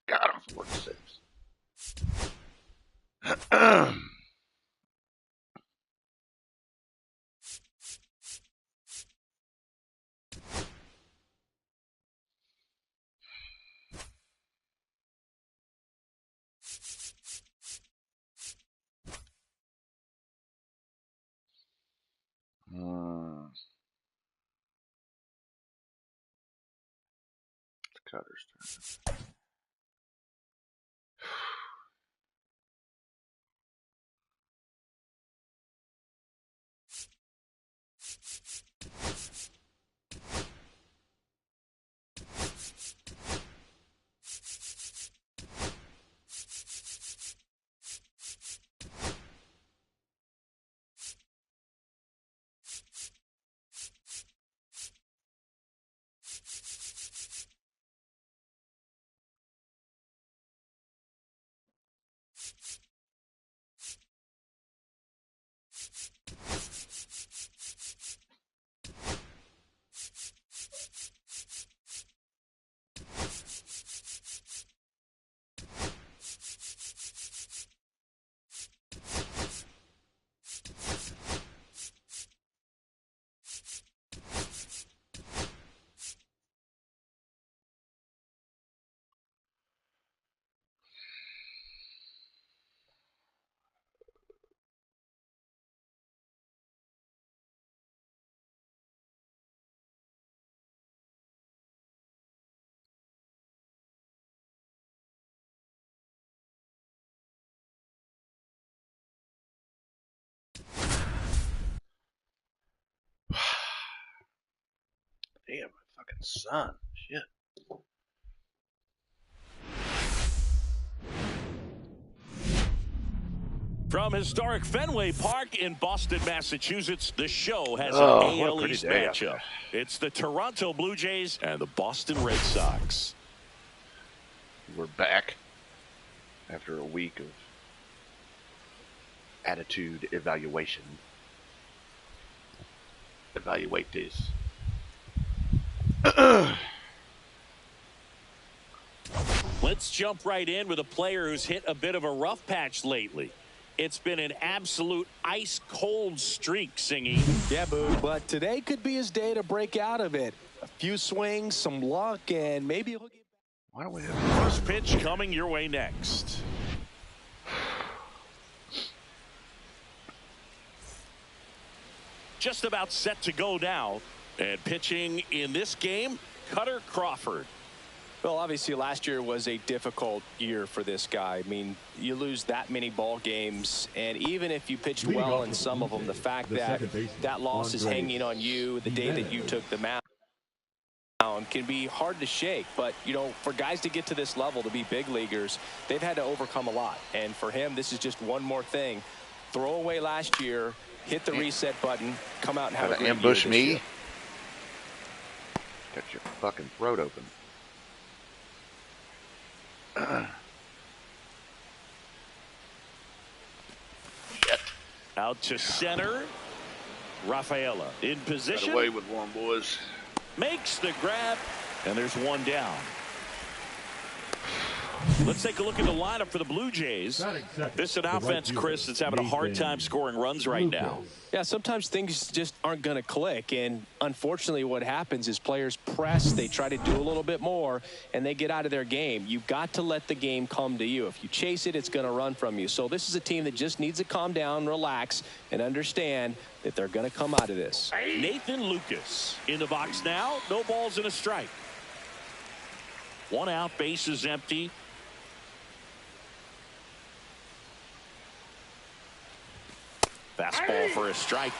God, I'm 46. Cutter's turn. Damn, my fucking son. Shit. From historic Fenway Park in Boston, Massachusetts, the show has an AL East matchup. It's the Toronto Blue Jays and the Boston Red Sox. We're back after a week of attitude evaluation. Evaluate this. Let's jump right in with a player who's hit a bit of a rough patch lately. It's been an absolute ice-cold streak, Singy. Yeah, Boo, but today could be his day to break out of it. A few swings, some luck, and maybe he'll get... Why don't we have first pitch coming your way next? Just about set to go now. And pitching in this game, Kutter Crawford. Well, obviously last year was a difficult year for this guy. I mean, you lose that many ball games, and even if you pitched well in some of them, the fact that that loss is hanging on you the day that you took the mound can be hard to shake. But, you know, for guys to get to this level, to be big leaguers, they've had to overcome a lot. And for him, this is just one more thing. Throw away last year, hit the reset button, come out and have a great ambush year me. year. Cut your fucking throat open. Shit. Out to center. Rafaela in position. Got away with one, boys. Makes the grab, and there's one down. Let's take a look at the lineup for the Blue Jays. This is an offense, Chris, that's having a hard time scoring runs right now. Yeah, sometimes things just aren't going to click, and unfortunately what happens is players press, they try to do a little bit more, and they get out of their game. You've got to let the game come to you. If you chase it, it's going to run from you. So this is a team that just needs to calm down, relax, and understand that they're going to come out of this. Nathan Lucas in the box now. No balls and a strike. One out, base is empty. Fastball for a strike.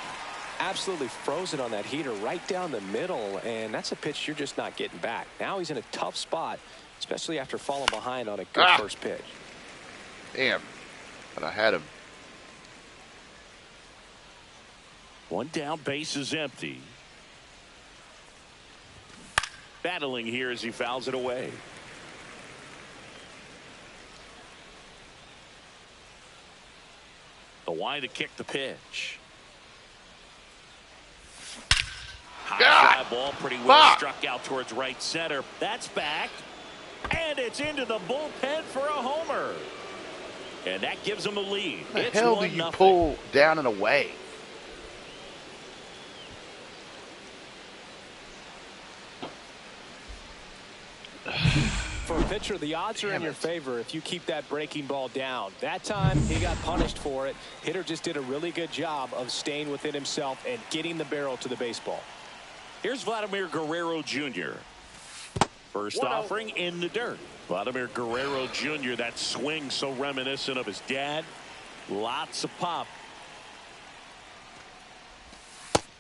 Absolutely frozen on that heater right down the middle, and that's a pitch you're just not getting back. Now he's in a tough spot, especially after falling behind on a good first pitch. Damn. But I had him. One down, base is empty. battling here as he fouls it away. The wide to kick the pitch. High fly ball, pretty well struck out towards right center. That's back. And it's into the bullpen for a homer. And that gives them a lead. How the hell do you pull down and away? For a pitcher, the odds are in your favor if you keep that breaking ball down. That time, he got punished for it. Hitter just did a really good job of staying within himself and getting the barrel to the baseball. Here's Vladimir Guerrero Jr. First offering in the dirt. Vladimir Guerrero Jr., that swing so reminiscent of his dad. Lots of pop.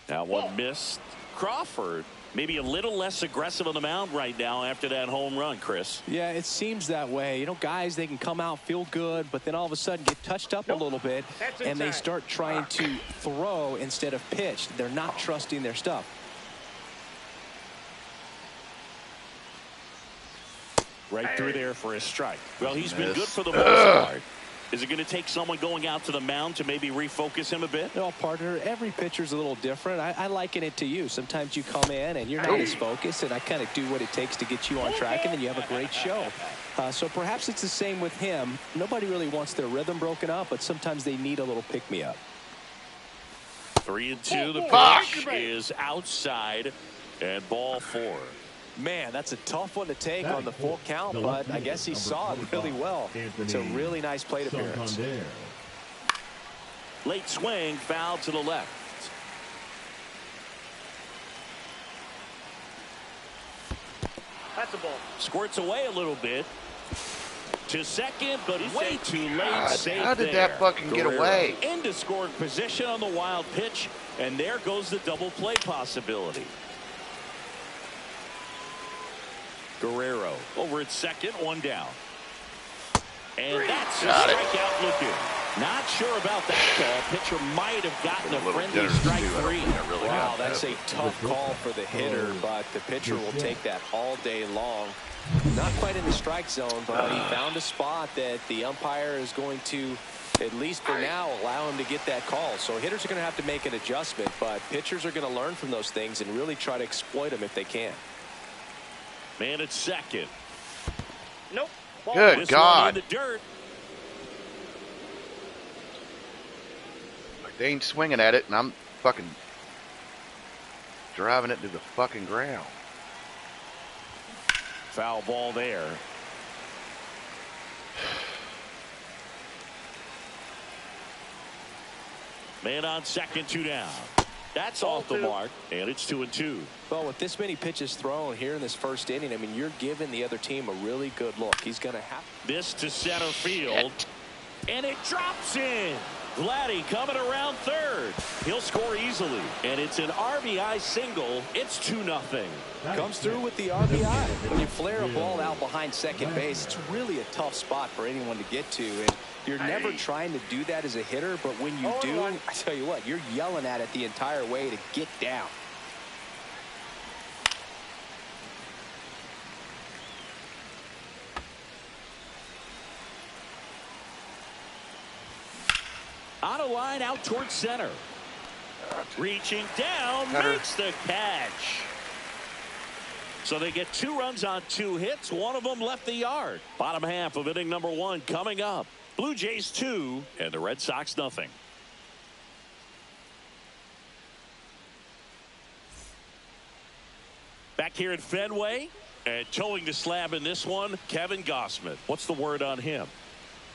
That one missed. Crawford maybe a little less aggressive on the mound right now after that home run, Chris. Yeah, it seems that way. You know, guys, they can come out, feel good, but then all of a sudden get touched up a little bit, and they start trying to throw instead of pitch. They're not trusting their stuff. Right through there for a strike. Well, he's been good for the most part. Is it going to take someone going out to the mound to maybe refocus him a bit? No, partner, every pitcher's a little different. I liken it to you. Sometimes you come in and you're not as focused, and I kind of do what it takes to get you on track, and then you have a great show. So perhaps it's the same with him. Nobody really wants their rhythm broken up, but sometimes they need a little pick-me-up. 3-2. The pitch is outside, and ball 4. Man, that's a tough one to take on the full count, but I guess he saw it really well. It's a really nice plate appearance. Late swing, foul to the left. That's a ball. Squirts away a little bit. To second, but way too late. Safe how did there. that fucking get away? Into scoring position on the wild pitch, and there goes the double play possibility. Guerrero over at second, one down. And that's a strikeout looking. Not sure about that call. Pitcher might have gotten a friendly strike 3. Wow, that's a tough call for the hitter, but the pitcher will take that all day long. Not quite in the strike zone, but he found a spot that the umpire is going to, at least for now, allow him to get that call. So hitters are going to have to make an adjustment, but pitchers are going to learn from those things and really try to exploit them if they can. Man at second. Nope. Ball. Good This God. one in the dirt. Like they ain't swinging at it, and I'm fucking driving it to the fucking ground. Foul ball there. Man on second, 2 down. That's off the mark, and it's 2-2. Well, with this many pitches thrown here in this first inning, I mean, you're giving the other team a really good look. He's going to have This to center field, and it drops in. Vladdy coming around third. He'll score easily, and it's an RBI single. It's 2-0. comes through with the RBI. When you flare a ball out behind second base, it's really a tough spot for anyone to get to, and you're never trying to do that as a hitter, but when you do, I tell you what, you're yelling at it the entire way to get down. On a line out towards center. Reaching down, makes the catch. So they get 2 runs on 2 hits. One of them left the yard. Bottom half of inning number 1 coming up. Blue Jays 2 and the Red Sox nothing. Back here at Fenway and towing the slab in this one, Kevin Gausman. What's the word on him?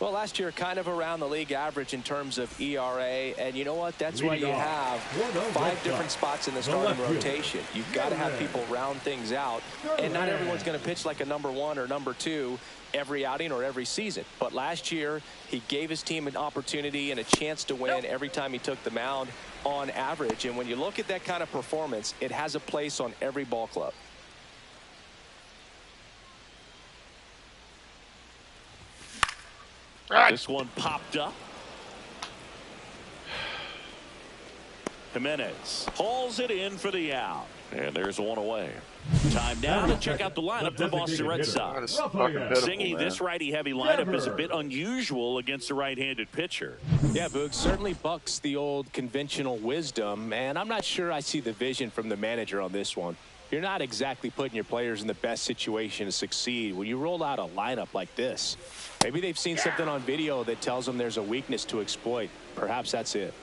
Well, last year, kind of around the league average in terms of ERA. And you know what? That's why you have 5 different spots in the starting rotation. You've got to have people round things out. And not everyone's going to pitch like a number 1 or number 2 every outing or every season. But last year, he gave his team an opportunity and a chance to win every time he took the mound on average. And when you look at that kind of performance, it has a place on every ball club. Right. This one popped up. Jimenez hauls it in for the out. And there's one away. Time now to check out the lineup for the Boston Red Sox. Singy, this righty-heavy lineup is a bit unusual against a right-handed pitcher. Yeah, Boog certainly bucks the old conventional wisdom, and I'm not sure I see the vision from the manager on this one. You're not exactly putting your players in the best situation to succeed when you roll out a lineup like this. Maybe they've seen something on video that tells them there's a weakness to exploit. Perhaps that's it.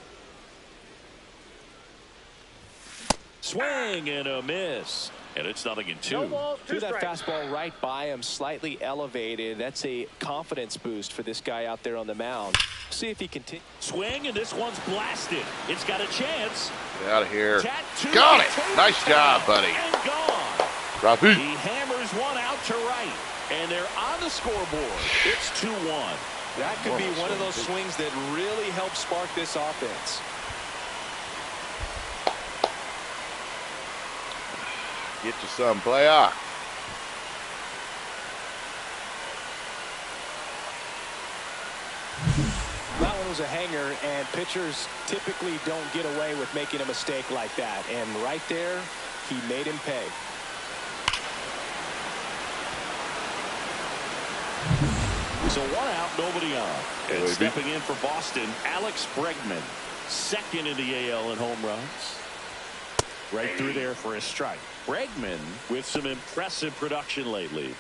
Swing and a miss. And it's 0-2. No balls, two Threw that strikes. fastball right by him, slightly elevated. That's a confidence boost for this guy out there on the mound. See if he continues. Swing, and this one's blasted. It's got a chance. Get out of here. Tattoo Got it. to Nice job, buddy. And gone. Rafi. He hammers one out to right. And they're on the scoreboard. It's 2-1. That could be one of those swings that really helps spark this offense. Get you some, player. That one was a hanger, and pitchers typically don't get away with making a mistake like that. And right there, he made him pay. So 1 out, nobody on. And stepping in for Boston, Alex Bregman, second in the AL in home runs. Right through there for a strike. Bregman with some impressive production lately.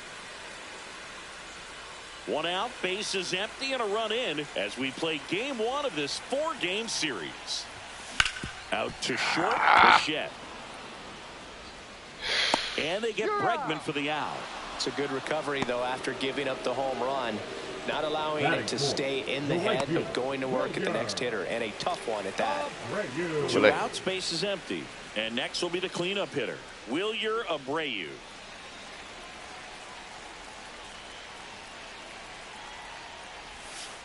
1 out, bases empty, and a run in as we play game 1 of this 4-game series. Out to short, Bichette. And they get Bregman for the out. It's a good recovery, though, after giving up the home run. Not allowing it to stay in the head, but going to work at the next hitter, and a tough one at that. 2 outs, base is empty. And next will be the cleanup hitter, Wilyer Abreu.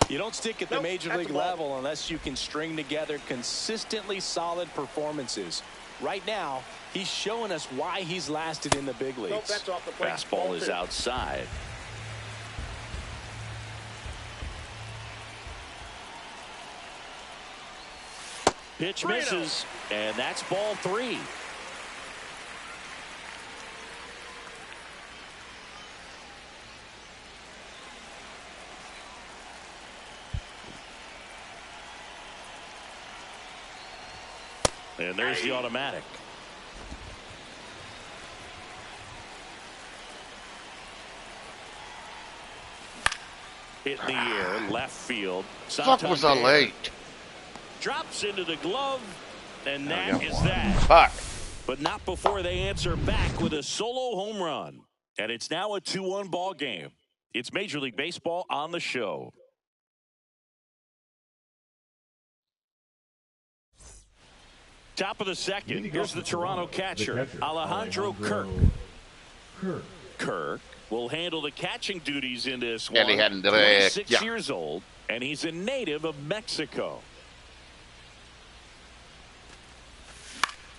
You don't stick at the major league level unless you can string together consistently solid performances. Right now, he's showing us why he's lasted in the big leagues. Nope, that's off the plate. Fastball is outside. Pitch misses, and that's ball 3. And there's the automatic. Hit in the air, left field. Fuck was I late? Drops into the glove, and that is that. Fuck. But not before they answer back with a solo home run. And it's now a 2-1 ball game. It's Major League Baseball on the show. Top of the second. Here's the Toronto catcher, Alejandro Kirk. Kirk will handle the catching duties in this one. And he hadn't 26 years old, and he's a native of Mexico.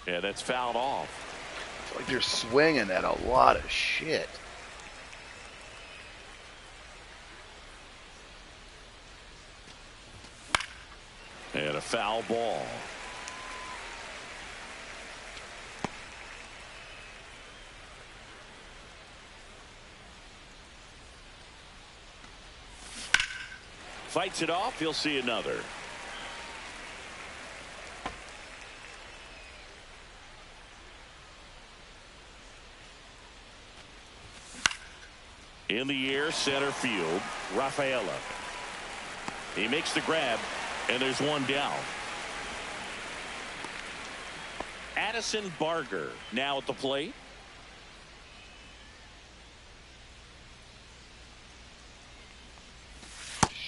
Yeah, that's fouled off. It's like you're swinging at a lot of shit. And a foul ball. Fights it off. He'll see another. In the air, center field, Rafaela. He makes the grab, and there's one down. Addison Barger now at the plate.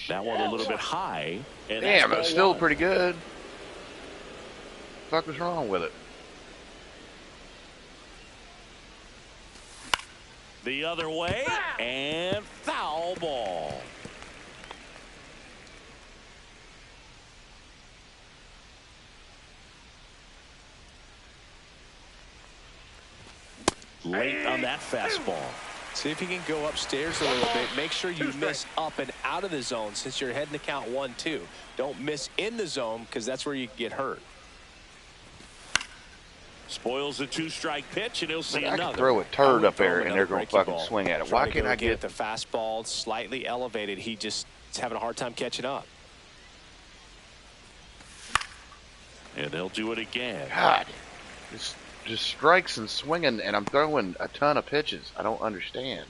That one a little bit high. And damn, it was still 1. pretty good. What the fuck was wrong with it? The other way, and foul ball. Late on that fastball. See if you can go upstairs a little bit. Make sure you miss up and out of the zone since you're heading to count 1-2. Don't miss in the zone because that's where you get hurt. Spoils the 2-strike pitch, and he'll see I another. can throw a turd up there, and they're going to fucking swing at it. Why can't I get the fastball slightly elevated? He just is having a hard time catching up. And they'll do it again. God, it's just strikes and swinging, and I'm throwing a ton of pitches. I don't understand.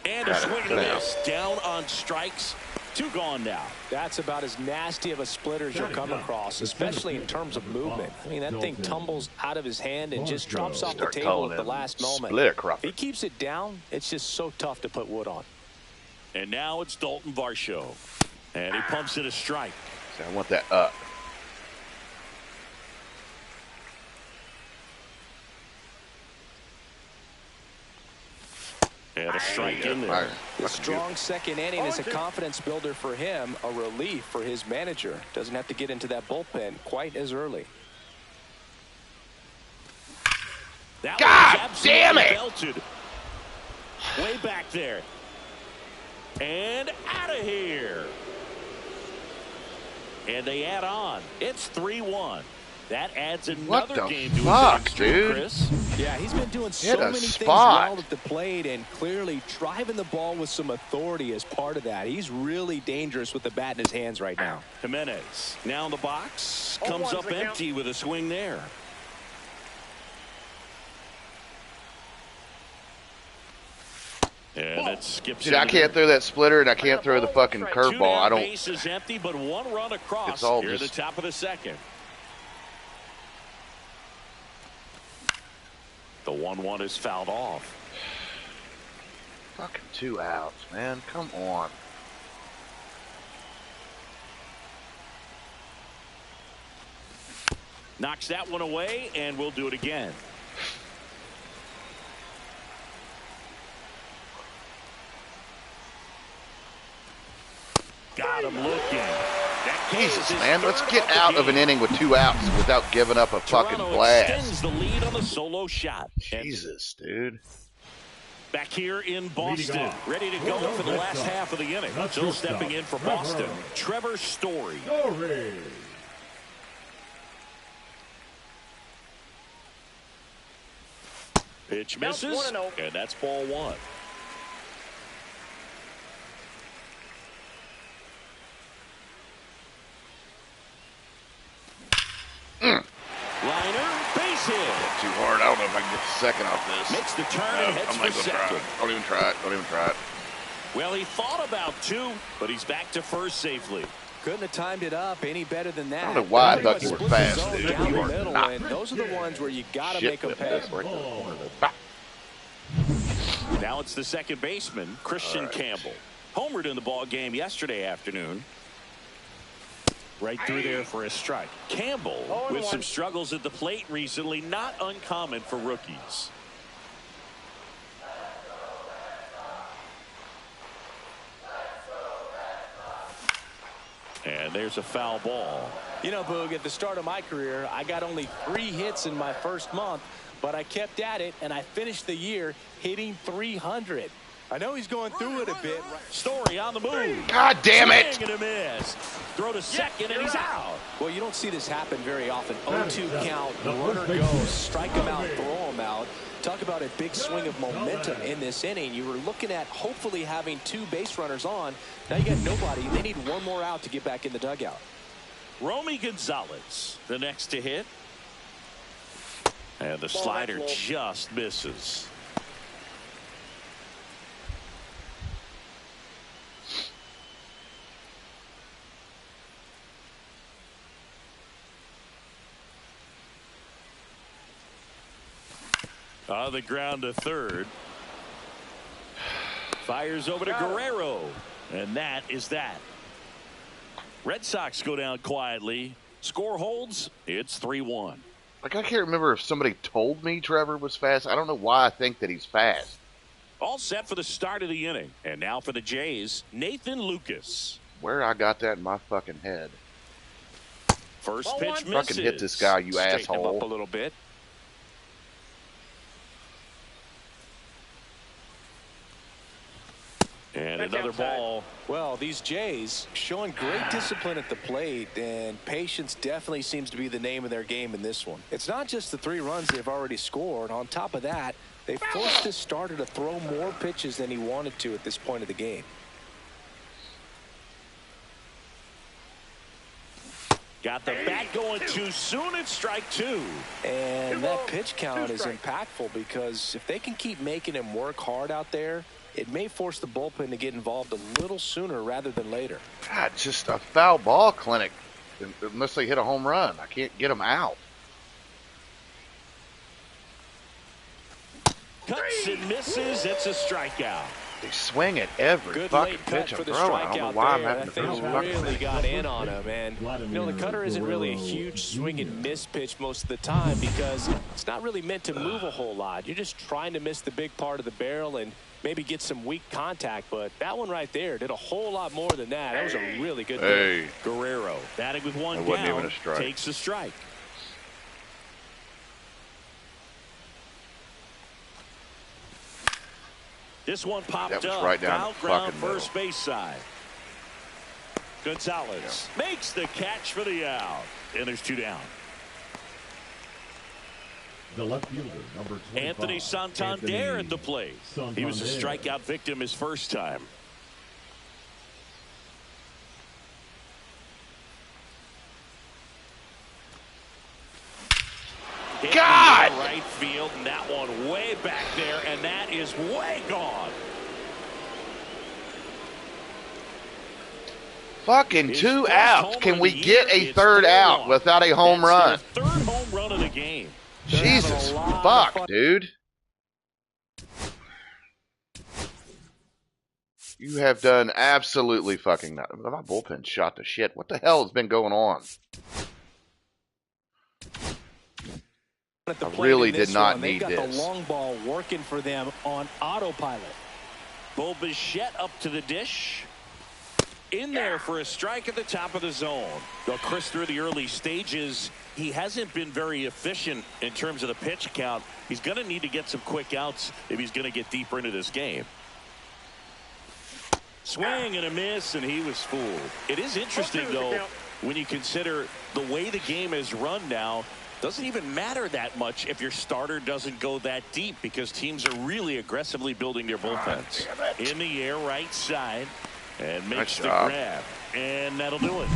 And a swing and a miss. Down on strikes. 2 gone now. That's about as nasty of a splitter as you'll come across, especially in terms of movement. I mean, that thing tumbles out of his hand and just drops off the table at the last moment. If he keeps it down, it's just so tough to put wood on. And now it's Dalton Varsho. And he pumps it a strike. See, I want that up. And a strike in there. The strong second inning is a confidence builder for him, a relief for his manager. Doesn't have to get into that bullpen quite as early. That God damn it! Belted. Way back there. And out of here. And they add on. It's 3-1. That adds another game to his dude? Chris. Yeah, he's been doing so many things well at the plate and clearly driving the ball with some authority as part of that. He's really dangerous with the bat in his hands right now. Jimenez now in the box. Comes up empty with a swing there. And it skips. Dude, I can't throw that splitter, and I can't throw the fucking curveball. I don't. Base is empty, but 1 run across. It's all here at just the top of the second. The 1-1 is fouled off. Fucking 2 outs, man. Come on. Knocks that one away, and we'll do it again. Got him looking. Jesus, man, let's get out of an inning with 2 outs without giving up a fucking blast. Extends the lead on the solo shot. Jesus, dude. Back here in Boston, ready to go for the last half of the inning. Still stepping in for Boston, Trevor Story. Pitch misses, and that's ball 1. Liner, base hit. Too hard. I don't know if I can get the second off this. Makes the turn and heads I'm not for gonna try second. it. Don't even try it. Don't even try it. Well, he thought about 2, but he's back to first safely. Couldn't have timed it up any better than that. I don't know why I thought you were fast, dude. Down You the are middle, not. and those are the ones where you got to make them pay. Now it's the second baseman, Christian Campbell. Homered in the ball game yesterday afternoon. Right through there for a strike. Campbell with some struggles at the plate recently, not uncommon for rookies. And there's a foul ball. You know, Boog, at the start of my career, I got only 3 hits in my first month, but I kept at it, and I finished the year hitting 300. I know he's going through it a bit. Story on the move. God damn it. Swing and a miss. Throw to second, and he's out. Well, you don't see this happen very often. 0-2 count, runner goes, strike him out, throw him out. Talk about a big swing of momentum in this inning. You were looking at hopefully having 2 base runners on. Now you got nobody. They need 1 more out to get back in the dugout. Romy Gonzalez, the next to hit. And the slider just misses. On the ground to third. Fires over to Guerrero. And that is that. Red Sox go down quietly. Score holds. It's 3-1. Like, I can't remember if somebody told me Trevor was fast. I don't know why I think that he's fast. All set for the start of the inning. And now for the Jays, Nathan Lucas. Where I got that in my fucking head. First pitch misses. Fucking hit this guy, you Straighten asshole. him up a little bit. And another ball Well, these Jays showing great discipline at the plate, and patience definitely seems to be the name of their game in this one. It's not just the 3 runs they've already scored. On top of that, they forced this starter to throw more pitches than he wanted to at this point of the game. Got the bat going too soon. It's strike 2. And that pitch count is impactful because if they can keep making him work hard out there, it may force the bullpen to get involved a little sooner rather than later. God, just a foul ball clinic. Unless they hit a home run, I can't get them out. Cuts and misses. It's a strikeout. They swing at every Good fucking late cut pitch for I'm the throwing. I don't know strikeout why I'm there. having That to thing throw fucking really thing. got in on him. And, you know, the cutter isn't really a huge swing and miss pitch most of the time because it's not really meant to move a whole lot. You're just trying to miss the big part of the barrel and maybe get some weak contact. But that one right there did a whole lot more than that. That was a really good thing. Guerrero batting with one That wasn't down. even a strike. Takes a strike. This one popped That was up. right down Foul the ground fucking first base side. Gonzalez makes the catch for the out. And there's 2 down. The left fielder, number 25, Anthony Santander at the plate. He was a strikeout victim his first time. God! Right field, and that one way back there, and that is way gone. Fucking His 2 first outs. homer Can of we the get year. a It's 3rd out 4-1. without a home run? That's their 3rd home run of the game. Jesus fuck, dude. You have done absolutely fucking nothing. My bullpen shot to shit. What the hell has been going on? At the I plate really in this did not one, they need got this. the long ball working for them on autopilot. Bo Bichette up to the dish. In there for a strike at the top of the zone. Well, Chris, through the early stages, he hasn't been very efficient in terms of the pitch count. He's going to need to get some quick outs if he's going to get deeper into this game. Swing and a miss, and he was fooled. It is interesting, though, when you consider the way the game is run now. Doesn't even matter that much if your starter doesn't go that deep because teams are really aggressively building their bullpens. In the air, right side, and makes the grab. And that'll do it.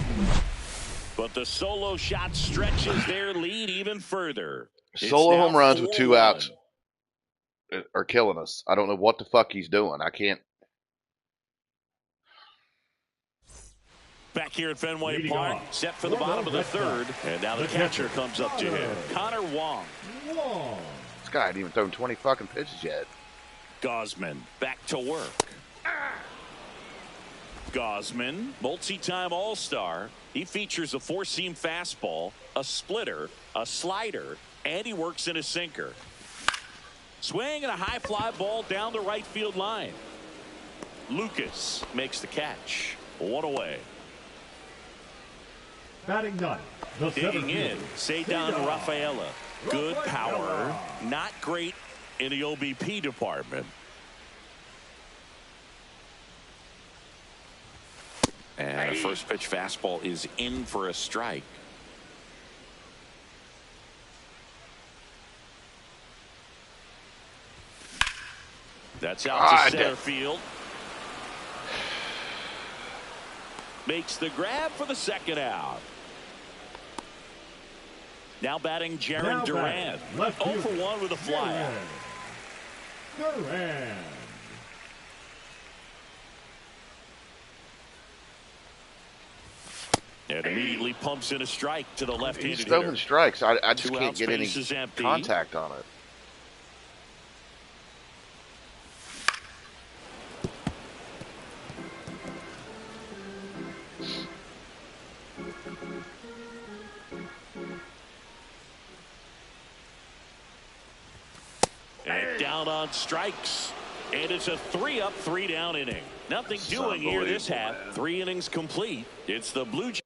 But the solo shot stretches their lead even further. Solo home runs with 2 outs are killing us. I don't know what the fuck he's doing. I can't. Back here at Fenway Park, set for the bottom of the 3rd. And now the catcher comes up to him. Connor Wong. This guy hadn't even thrown 20 fucking pitches yet. Gausman back to work. Gausman, multi-time All-Star. He features a 4-seam fastball, a splitter, a slider, and he works in a sinker. Swing and a high fly ball down the right field line. Lucas makes the catch. 1 away. Batting ninth, the Digging in, Cedar Rafaela. Good power, not great in the OBP department. And a first pitch fastball is in for a strike. That's out to center field. Makes the grab for the 2nd out. Now batting Jarren Duran. 0 for 1 with a flyout. Duran. And immediately pumps in a strike to the left-handed He's hitter. throwing strikes. I just 2 can't outs, get any base is empty. contact on it. And down on strikes. And it's a 3-up, 3-down inning. Nothing doing here this half. 3 innings complete. It's the Blue Jays.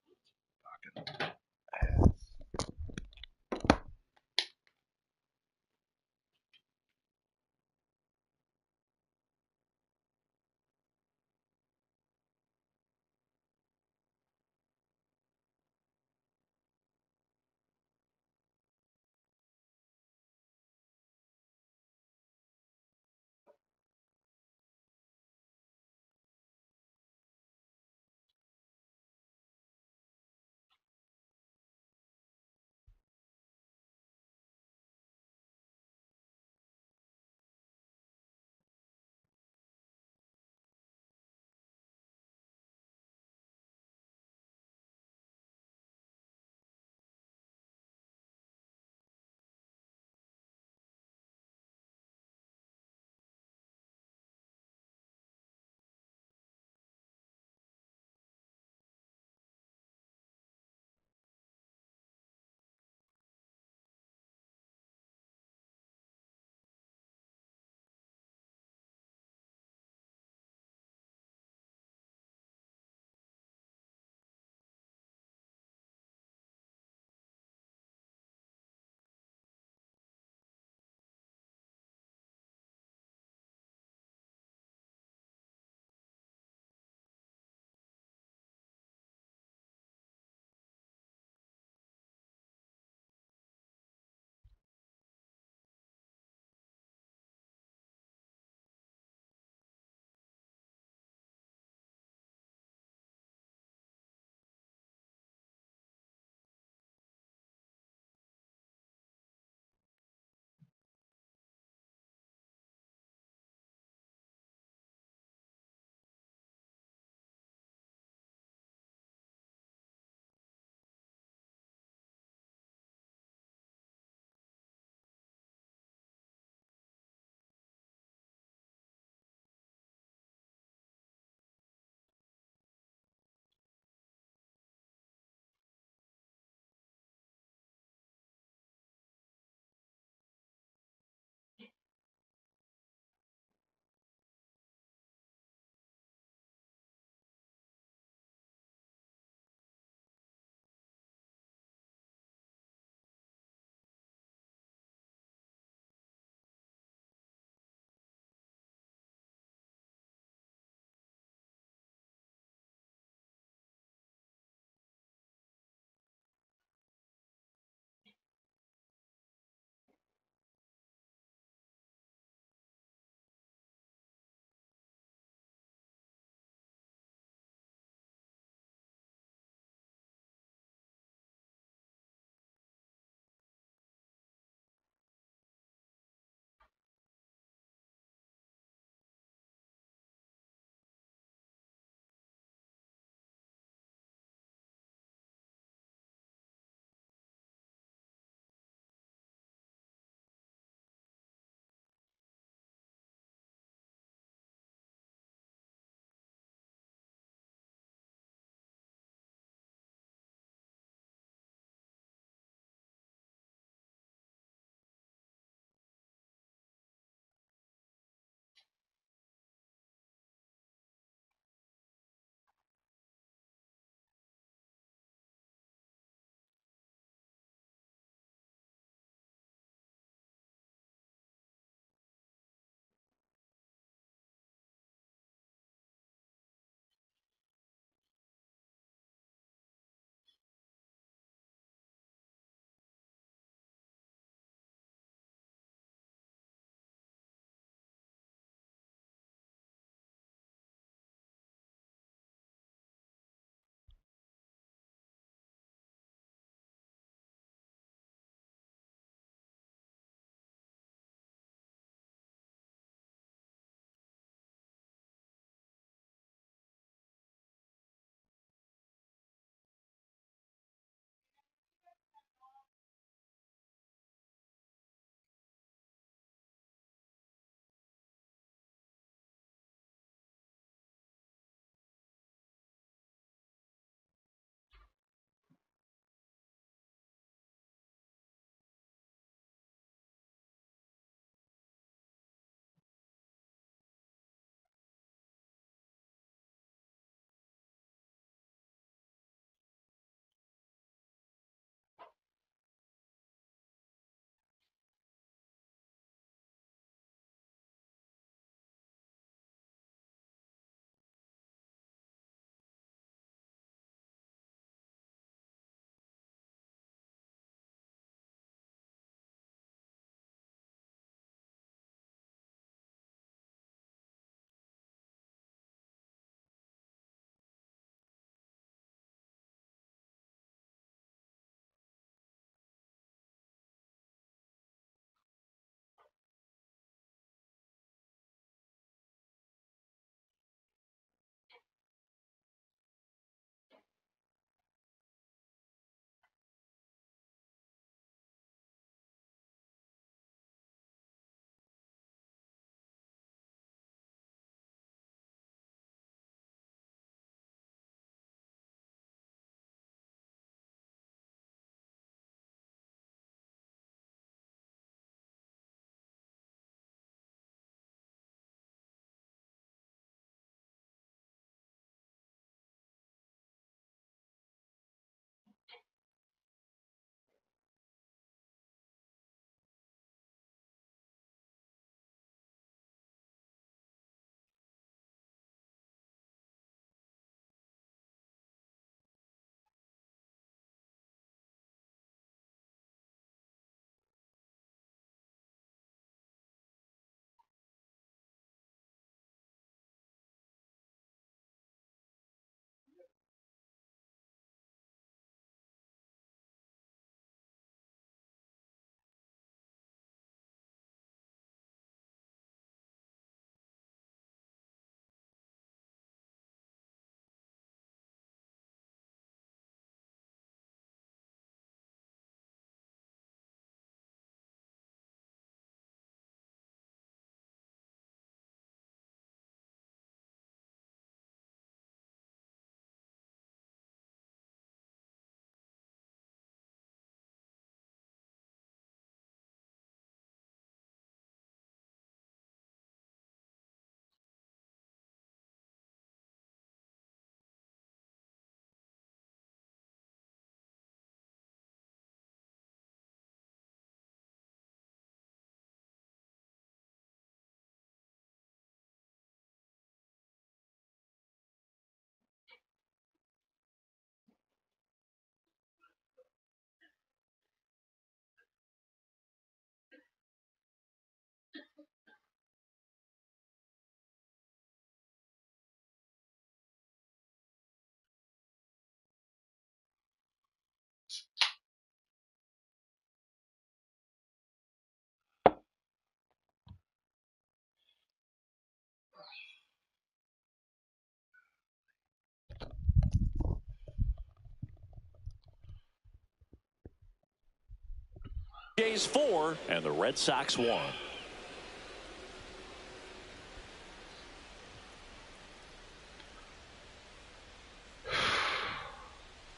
Jays 4 and the Red Sox 1.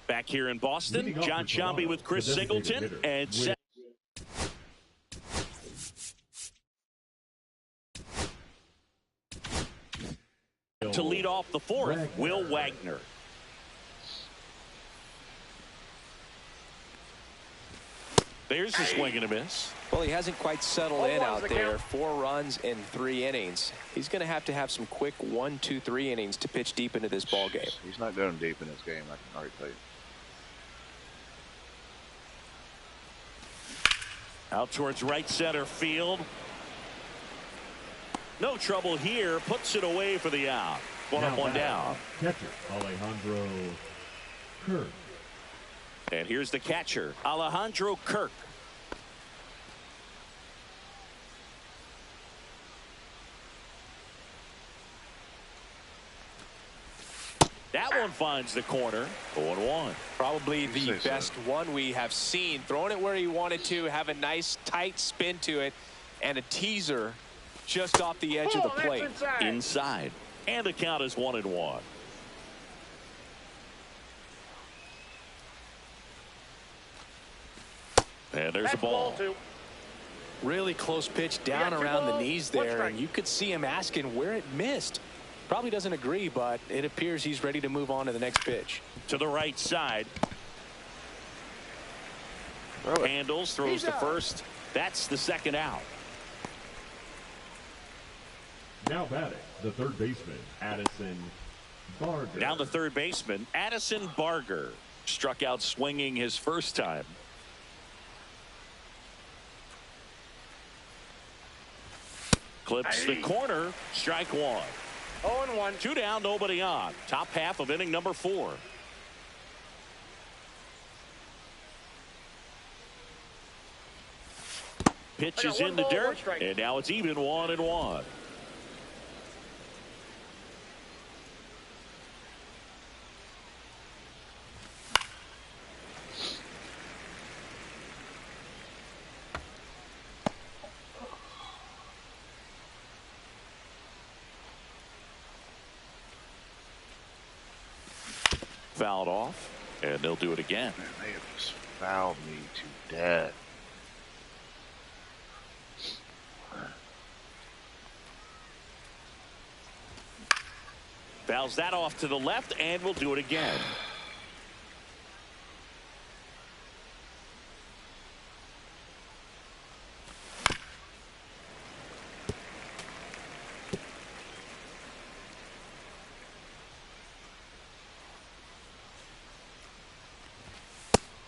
Back here in Boston, John Sciambi with Chris Singleton and set to lead off the fourth, Will Wagner. There's a swing and a miss. Well, he hasn't quite settled in out there. 4 runs in 3 innings. He's going to have some quick 1, 2, 3 innings to pitch deep into this ball game. He's not going deep in this game, I can already tell you. Out towards right center field. No trouble here. Puts it away for the out. One up, one down. Catcher Alejandro Kirk. And here's the catcher, Alejandro Kirk. That one finds the corner. 0-1. Probably the best one we have seen. Throwing it where he wanted to, have a nice tight spin to it, and a teaser just off the edge of the plate. Inside. And the count is 1-1. And there's the ball. Really close pitch down around the knees there, and you could see him asking where it missed. Probably doesn't agree, but it appears he's ready to move on to the next pitch. To the right side. Handles, throws to first. That's the second out. Now batting, the third baseman, Addison Barger. Now the third baseman, Addison Barger. Struck out swinging his first time. Clips the corner. Strike one. 0-1. 2 down, nobody on. Top half of inning number 4. Pitch is in the dirt, and now it's even 1-1. Fouled off, and they'll do it again. Man, they have just fouled me to death. Fouls that off to the left, and we'll do it again.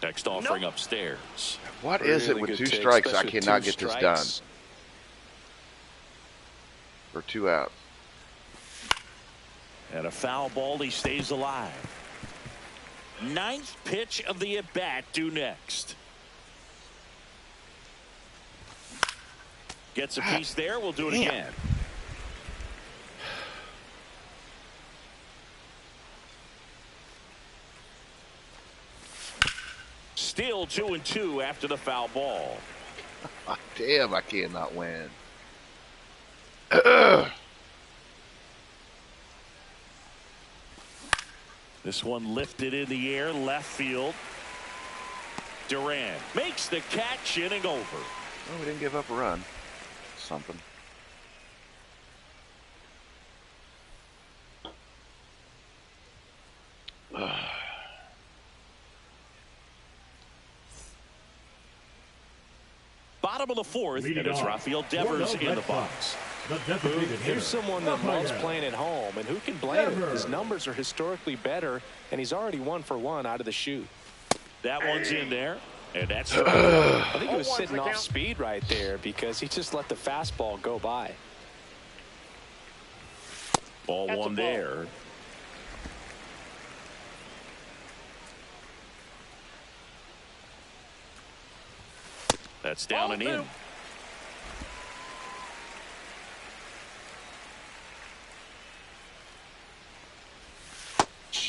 Next offering upstairs. What is it with 2 strikes? I cannot get this done. For 2 outs. And a foul ball. He stays alive. 9th pitch of the at-bat due next. Gets a piece there. We'll do it again. Still 2-2 after the foul ball. Damn, I cannot win. This one lifted in the air, left field. Duran makes the catch, inning over. Oh, we didn't give up a run. Something. Bottom of the 4th, and it's Rafael Devers in the box. Here's someone that loves playing at home, and who can blame him? His numbers are historically better, and he's already 1 for 1 out of the chute. That one's in there, and that's I think he was sitting off speed right there because he just let the fastball go by. Ball 1 there. That's down and in.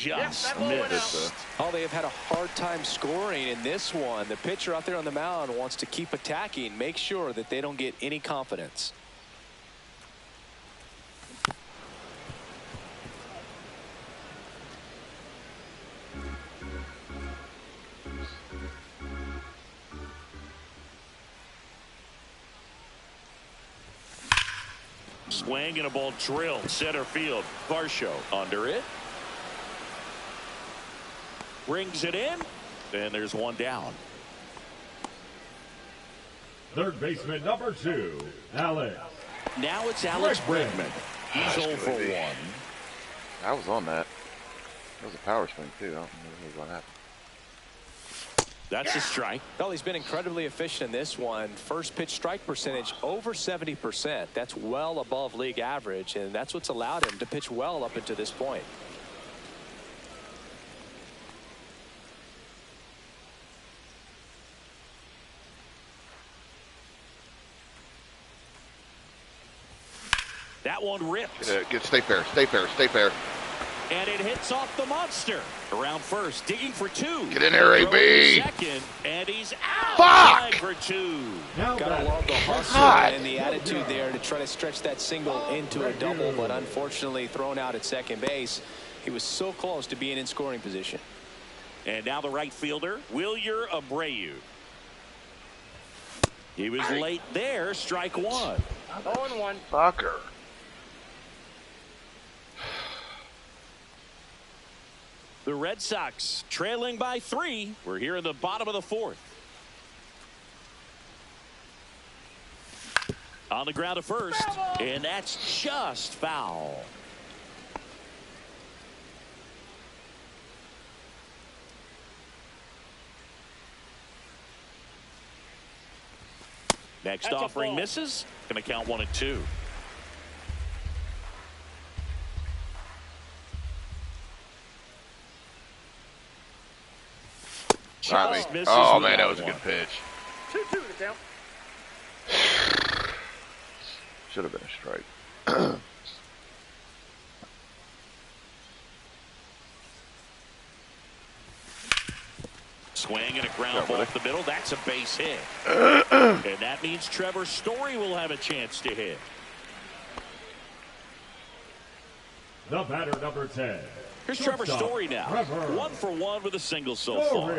just that ball went missed. Oh, they have had a hard time scoring in this one. The pitcher out there on the mound wants to keep attacking, make sure that they don't get any confidence. Swing and a ball drilled center field. Varsho under it. Brings it in. And there's one down. Third baseman number 2, Alex. Now it's Alex Bregman. He's 0 for 1. I was on that. That was a power swing, too. I don't know what happened. That's a strike. Well, he's been incredibly efficient in this one. First pitch strike percentage over 70%. That's well above league average, and that's what's allowed him to pitch well up until this point. That one ripped. Stay fair. Stay fair. Stay fair. And it hits off the monster. Around first, digging for 2. Get in there, AB. Second, and he's out. Fuck! For 2. Gotta love the hustle and the attitude there to try to stretch that single into a double, but unfortunately thrown out at second base. He was so close to being in scoring position. And now the right fielder, Wilyer Abreu. He was late there. Strike 1. 0-1. Fucker. The Red Sox trailing by 3. We're here in the bottom of the 4th. On the ground to first, and that's just foul. Next offering misses. Going to count 1 and 2. Oh, man, that was a good pitch. 2-2 to count. Should have been a strike. Swing and a ground ball up the middle. That's a base hit. And that means Trevor Story will have a chance to hit. The batter number 10. Here's Trevor Story now. 1 for 1 with a single so far.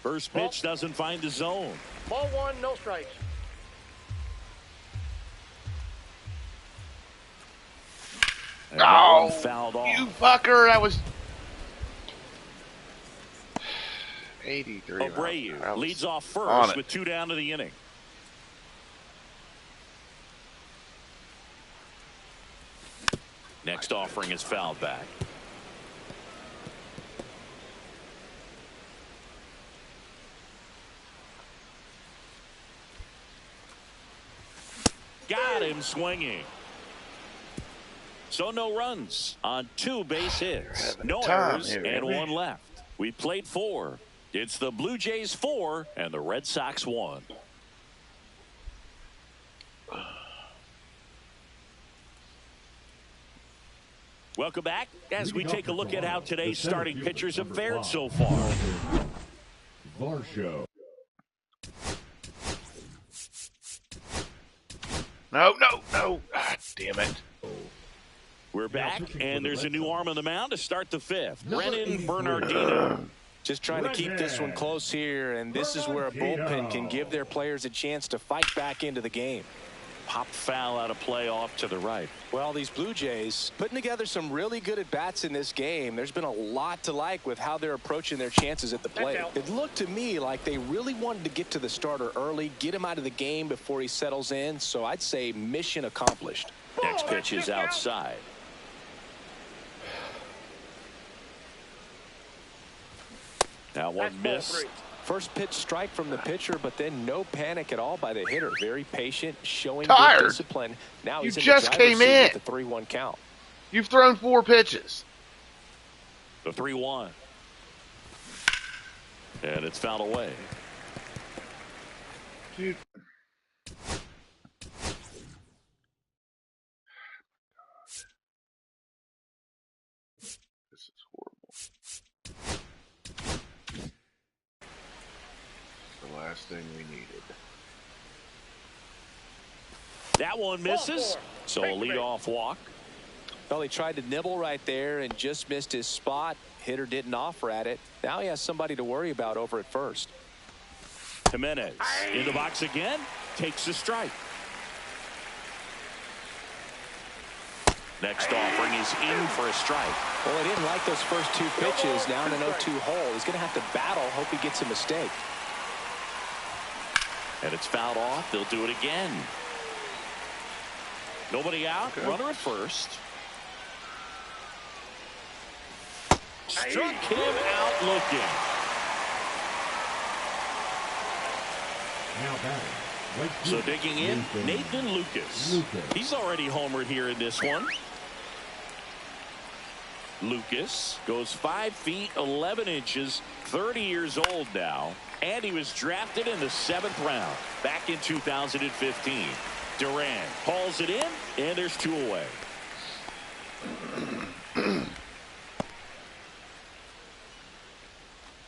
First pitch doesn't find the zone. Ball 1, no strikes. Oh, fouled off. you fucker. That was 83. Abreu leads off first with 2 down to the inning. Next offering is fouled back. Got him swinging. So no runs on 2 base hits. No errors and 1 left. We played 4. It's the Blue Jays 4 and the Red Sox 1. Welcome back as we take a look at how today's starting pitchers have fared so far. Varsho. No. Ah, damn it. We're back, and there's a new arm on the mound to start the 5th. Brennan Bernardino. Just trying to keep this one close here, and this is where a bullpen can give their players a chance to fight back into the game. Pop foul out of play off to the right. Well, these Blue Jays putting together some really good at-bats in this game. There's been a lot to like with how they're approaching their chances at the plate. It looked to me like they really wanted to get to the starter early, get him out of the game before he settles in, so I'd say mission accomplished. Next pitch is outside. That one missed. First pitch strike from the pitcher, but then no panic at all by the hitter. Very patient, showing Tired. good discipline. Now he's You in just the driver's came seat in. with the 3-1 count. You've thrown 4 pitches. The 3-1. And it's fouled away. Dude. This is horrible. The last thing we needed. That one misses. So a leadoff walk. Well, he tried to nibble right there and just missed his spot. Hitter didn't offer at it. Now he has somebody to worry about over at first. Jimenez in the box again. Takes a strike. Next offering is in for a strike. Well, he didn't like those first two pitches. Now in an 0-2 hole. He's going to have to battle. Hope he gets a mistake. And it's fouled off. They'll do it again. Nobody out. Okay. Runner at first. Struck him out looking. Now batting. So digging in, Nathan Lucas. He's already homered here in this one. Lucas goes 5 feet 11 inches, 30 years old now, and he was drafted in the 7th round back in 2015. Duran hauls it in, and there's 2 away.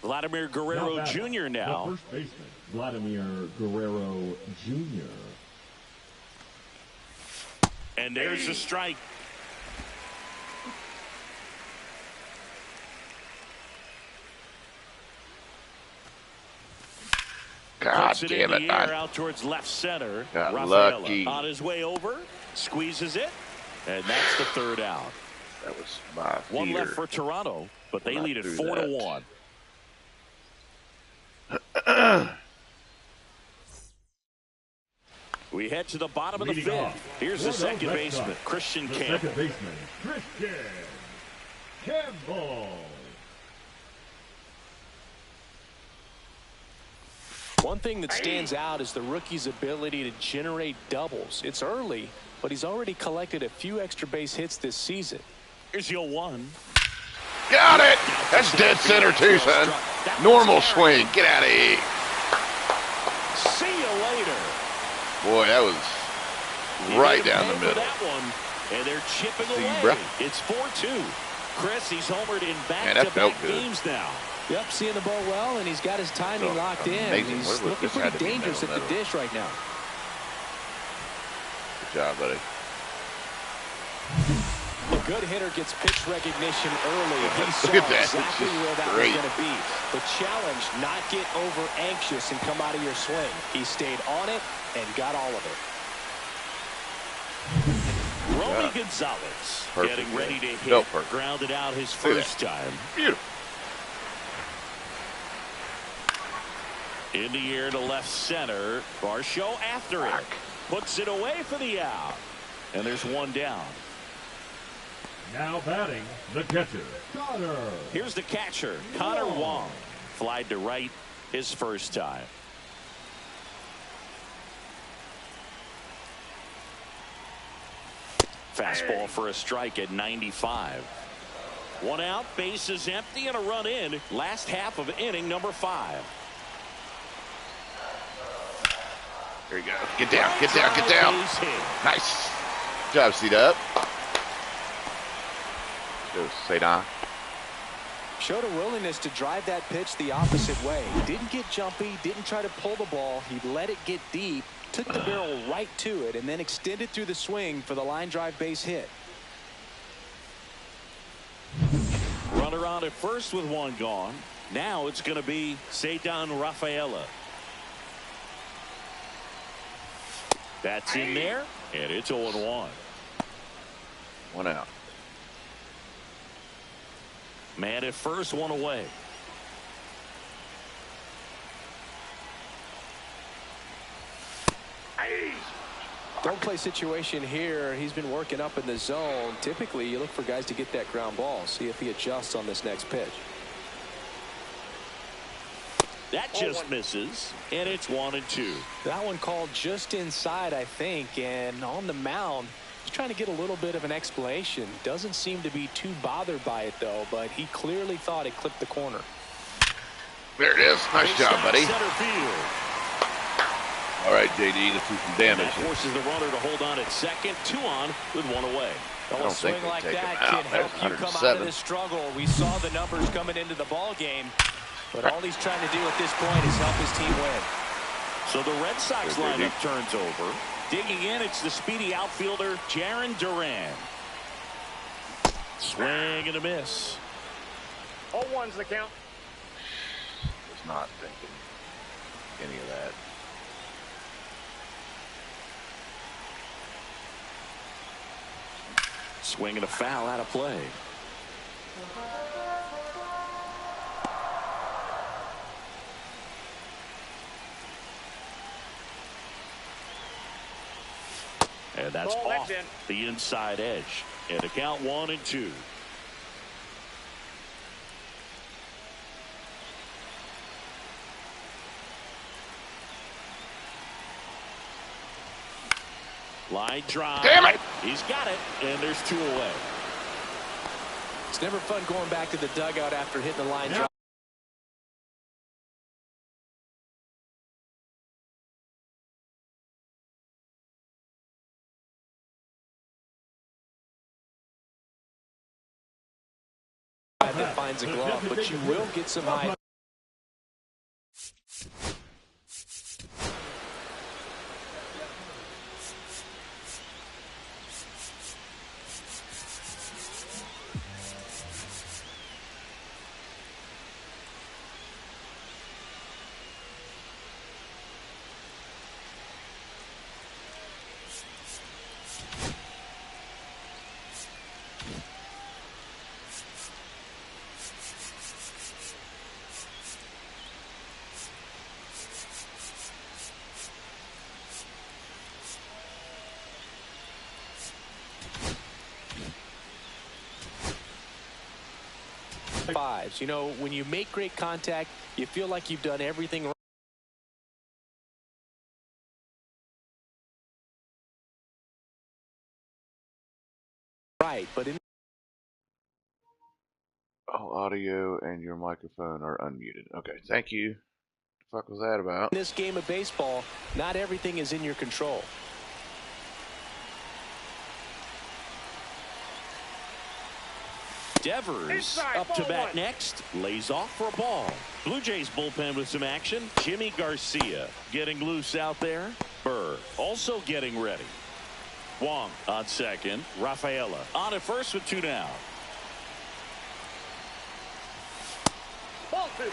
Vladimir Guerrero Jr. now. The first baseman, Vladimir Guerrero Jr. And there's a strike. God damn it, man. Out towards left center. Got Rafaela lucky. on his way over, squeezes it, and that's the 3rd out. That was my feeder. One left for Toronto, but they lead it 4-1. We head to the bottom of the 5th. Here's the second baseman, Christian Campbell. Second baseman, Christian Campbell. One thing that stands out is the rookie's ability to generate doubles. It's early, but he's already collected a few extra base hits this season. Here's your 1. Got it! That's dead center too, son. Normal swing. Get out of here. See you later. Boy, that was right down the middle. That one, and they're chipping See, away. bro. It's 4-2. Chris, he's homered in that felt back-to-back good. games now. Yep, seeing the ball well, and he's got his timing locked in. Amazing. He's What was looking this? Had pretty to be dangerous at the middle. dish right now. Good job, buddy. A good hitter gets pitch recognition early. He saw Look at that. exactly It's where that great. was going to be. The challenge, not get over anxious and come out of your swing. He stayed on it and got all of it. Romy Gonzalez getting ready to hit. No, perfect. Grounded out his first time. Beautiful. In the air to left center. Varsho after it. Puts it away for the out. And there's 1 down. Now batting, the catcher, Connor. Here's the catcher, Connor Wong. Flied to right his first time. Fastball for a strike at 95. 1 out, base is empty, and a run in. Last half of inning number 5. There you go. Get down, get down, get down. Nice. Good job, C-Dub. Go, Sadon. Showed a willingness to drive that pitch the opposite way. Didn't get jumpy, didn't try to pull the ball. He let it get deep, took the barrel right to it, and then extended through the swing for the line drive base hit. Runner on at first with 1 gone. Now it's going to be Ceddanne Rafaela. That's in there, and it's 0-1. 1 out. Man at first, 1 away. Don't play situation here. He's been working up in the zone. Typically, you look for guys to get that ground ball. See if he adjusts on this next pitch. That just misses, and it's 1-2. That one called just inside, I think, and on the mound, he's trying to get a little bit of an explanation. Doesn't seem to be too bothered by it, though, but he clearly thought it clipped the corner. There it is. Nice job, buddy. Center field. All right, JD, let's do some damage. That forces the runner to hold on at second. 2 on with 1 away. A swing like that can help you come out of this struggle. We saw the numbers coming into the ball game, but all he's trying to do at this point is help his team win. So the Red Sox lineup turns over. Digging in, it's the speedy outfielder, Jarren Duran. Swing and a miss. 0-1's the count. Was not thinking any of that. Swing and a foul out of play. And that's off the inside edge. And a count 1-2. Line drive. Damn it! He's got it, and there's 2 away. It's never fun going back to the dugout after hitting the line drive. That finds a glove, but you will get some high. Fives. You know, when you make great contact, you feel like you've done everything right, but in Audio and your microphone are unmuted. Okay, thank you. What the fuck was that about? this game of baseball, not everything is in your control. Devers up to bat next. Lays off for a ball. Blue Jays bullpen with some action. Jimmy Garcia getting loose out there. Burr also getting ready. Wong on second. Rafaela on at first with 2 down. Ball 2.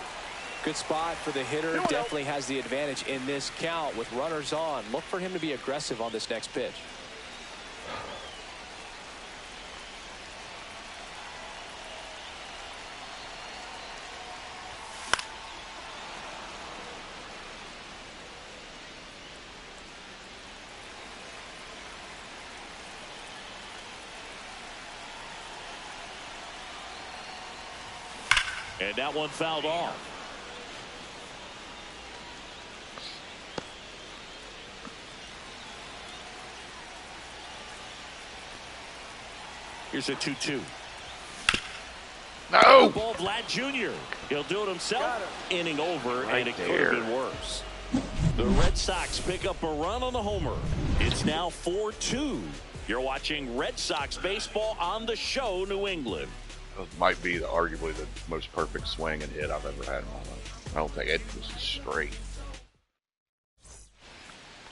Good spot for the hitter. Definitely has the advantage in this count with runners on. Look for him to be aggressive on this next pitch. And that one fouled off. Here's a 2-2. No! Ball Vlad Jr. He'll do it himself. Inning over, and it could have been worse. The Red Sox pick up a run on the homer. It's now 4-2. You're watching Red Sox baseball on the show, New England. That might be arguably the most perfect swing and hit I've ever had in my life. I don't think it was straight.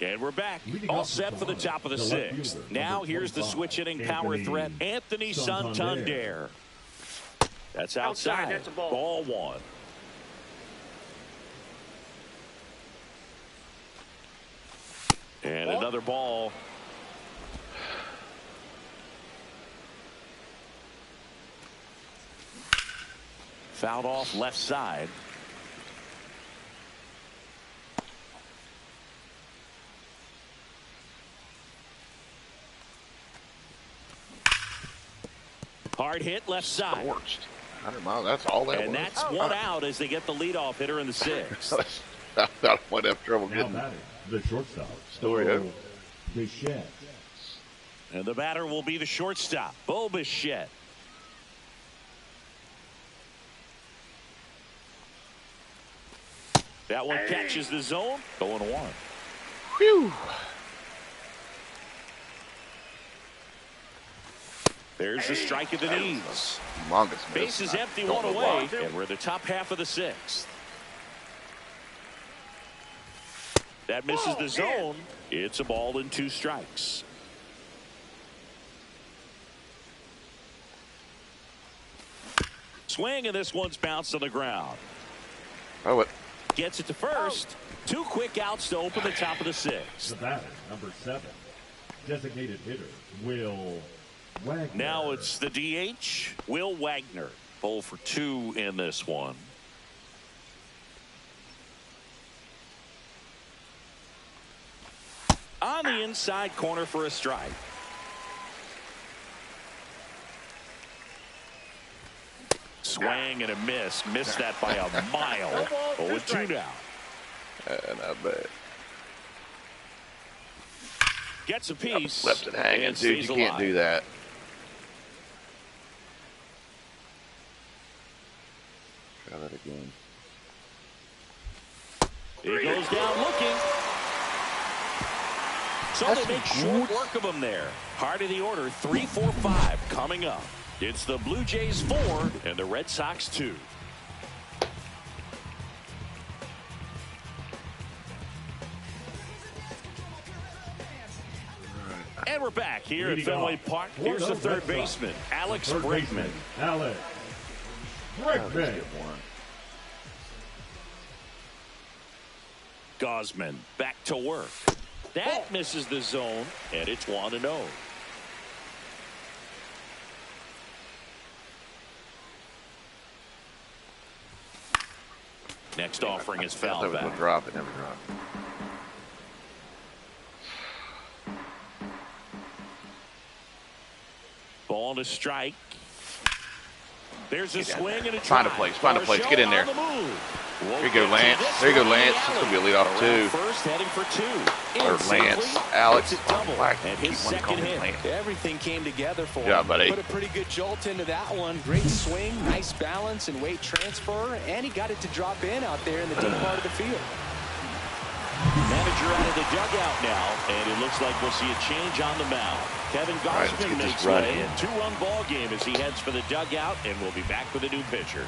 And we're back, all set for the top of the 6th. Now here's the switch hitting power threat, Anthony Santander. That's outside. That's a ball. Ball 1. And another ball. Fouled off left side. Hard hit left side. Scorched. 100 miles, that's all that was. And that's 1 out as they get the leadoff hitter in the 6th. I might have trouble Now getting batting, the shortstop, Story. Bichette. And the batter will be the shortstop, Bo Bichette. That one catches the zone. 0-1. Whew. There's the strike of the knees. Humongous miss. Base is empty, Don't one know away, why. and we're in the top half of the sixth. That misses the zone. It's a ball and 2 strikes. Swing, and this one's bounced on the ground. Oh, it. Gets it to first. 2 quick outs to open the top of the sixth. The batter, number 7, designated hitter, Will Wagner. Now it's the DH, Will Wagner. 0 for 2 in this one. On the inside corner for a strike. Swing and a miss. Missed that by a mile. 0-2 now. Not bad. Gets a piece. Left it hanging, and dude. You stays can't alive. do that. Try that again. He goes down looking. So That's they make short work of him there. Heart of the order, 3, 4, 5 coming up. It's the Blue Jays 4 and the Red Sox 2. And we're back here at Fenway Park. Here's the third baseman, Alex Bregman. Alex Bregman. Gausman back to work. That misses the zone, and it's 1-0. Next offering is foul That was back. gonna drop. It never dropped. Ball to strike. There's a swing and a Find a drive. place. Find a place. Get in there. There There you go, Lance. There you go, Lance. It's gonna be a leadoff too. First heading for 2. Or Lance. Alex. It's a double. Why And keep his wanting to call second him hit. Lance? Everything came together for Yeah, him. buddy. Put a pretty good jolt into that one. Great swing, nice balance and weight transfer, and he got it to drop in out there in the deep part of the field. Manager out of the dugout now, and it looks like we'll see a change on the mound. Kevin right, let's Gausman get makes this run way. in. 2-run ball game as he heads for the dugout, and we'll be back with a new pitcher.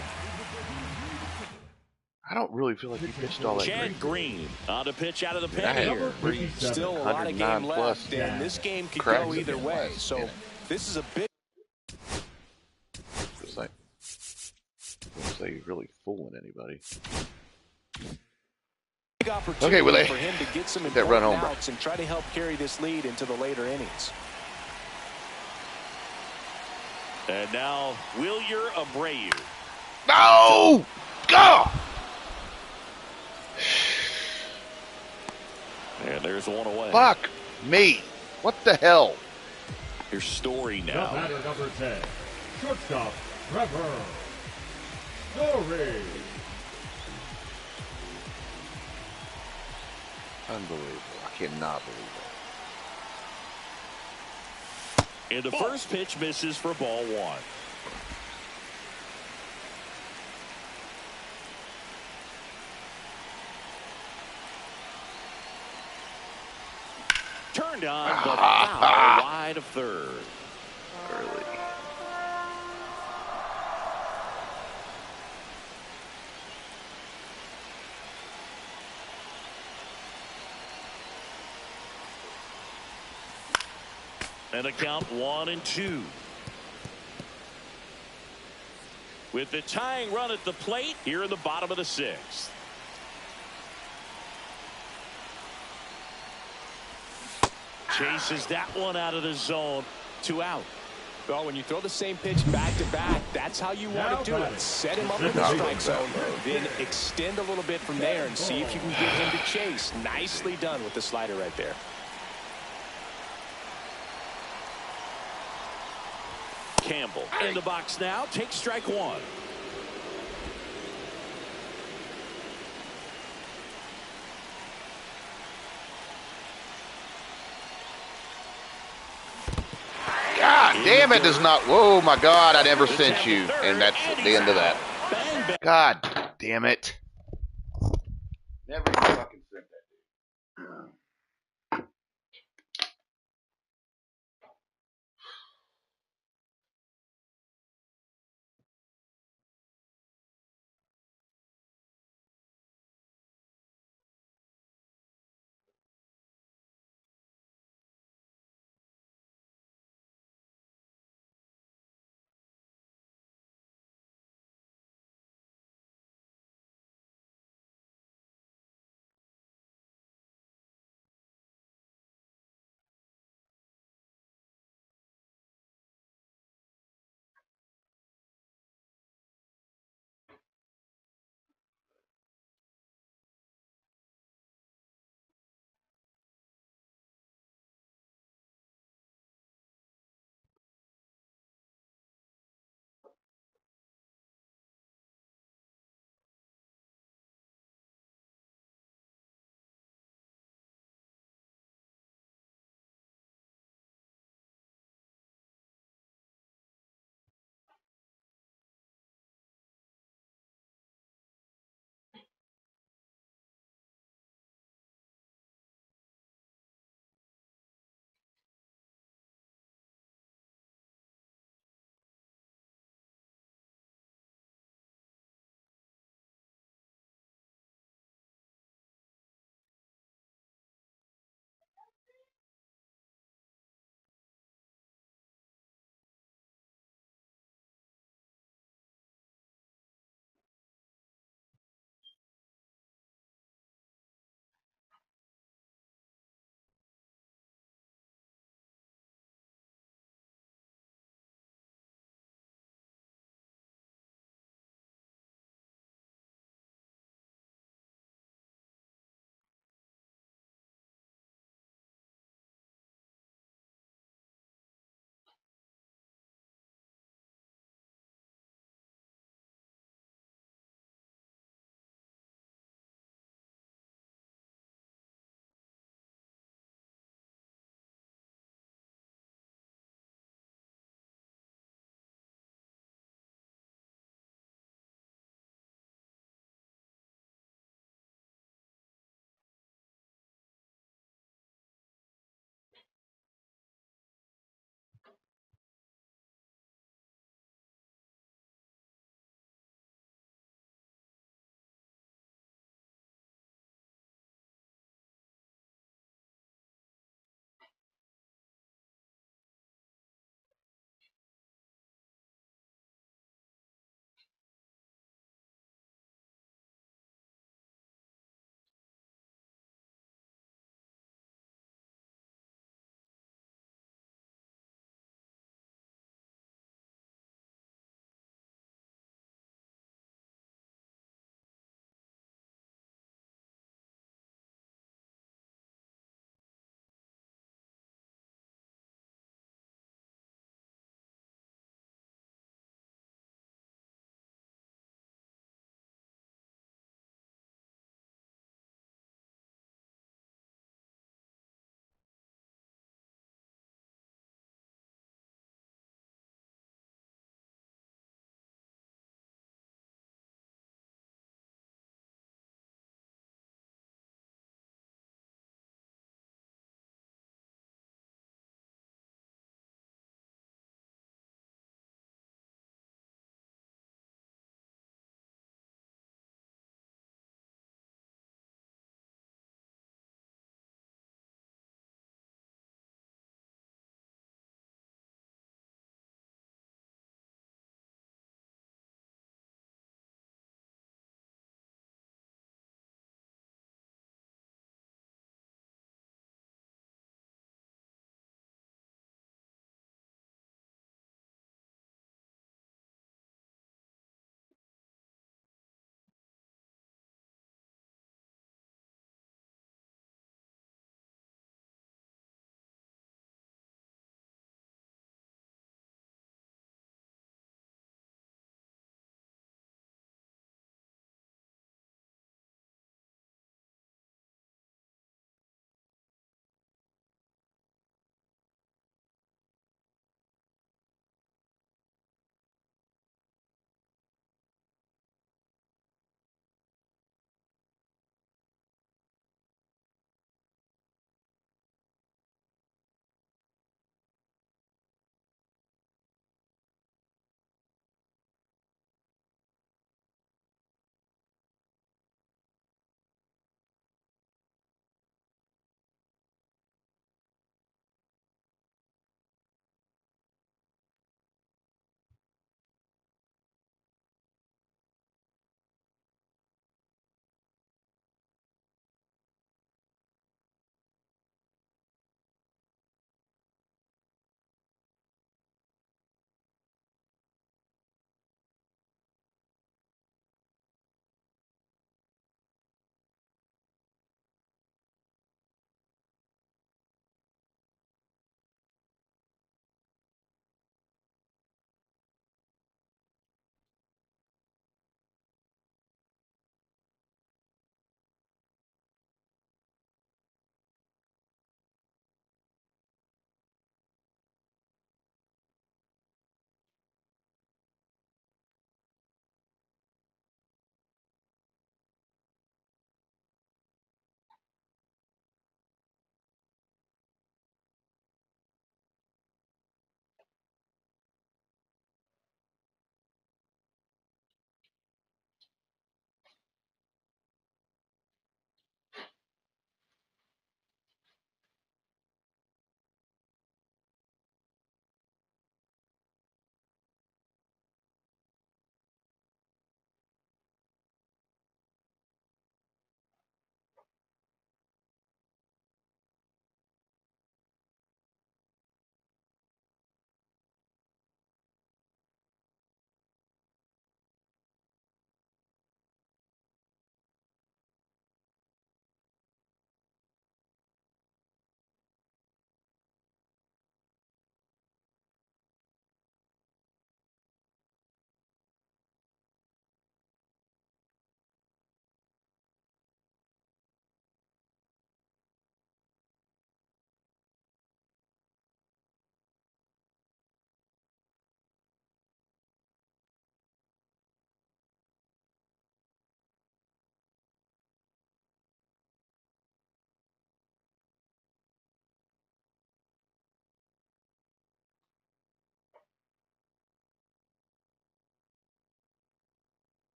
I don't really feel like he pitched all that Chad great. Green on the pitch out of the pen Yeah, here. Still a lot of 109 game plus. left, and this game could Cracks go either again way. last So minute. this is a big It's like he's really fooling anybody. opportunity Okay, Willie. for him to get some Get that run important home, bro. outs and try to help carry this lead into the later innings. And now, Wilyer Abreu. No! Go! And there's one away. Fuck me! What the hell? Here's Story The now. batter, number 10, shortstop, Trevor Story. Unbelievable! I cannot believe that. And the first pitch misses for ball 1. Turned on, but foul wide of third. Early. And a count 1-2. With the tying run at the plate here in the bottom of the 6th. Chases that one out of the zone. 2 out. Well, when you throw the same pitch back to back, that's how you want to do it. Set him up in the strike zone, then extend a little bit from there and see if you can get him to chase. Nicely done with the slider right there. Campbell in the box now. Takes strike 1. God damn it! Does not. Whoa, my God! I never sent you, and that's the end of that. Bang, bang. God damn it! Never even fucking sent that.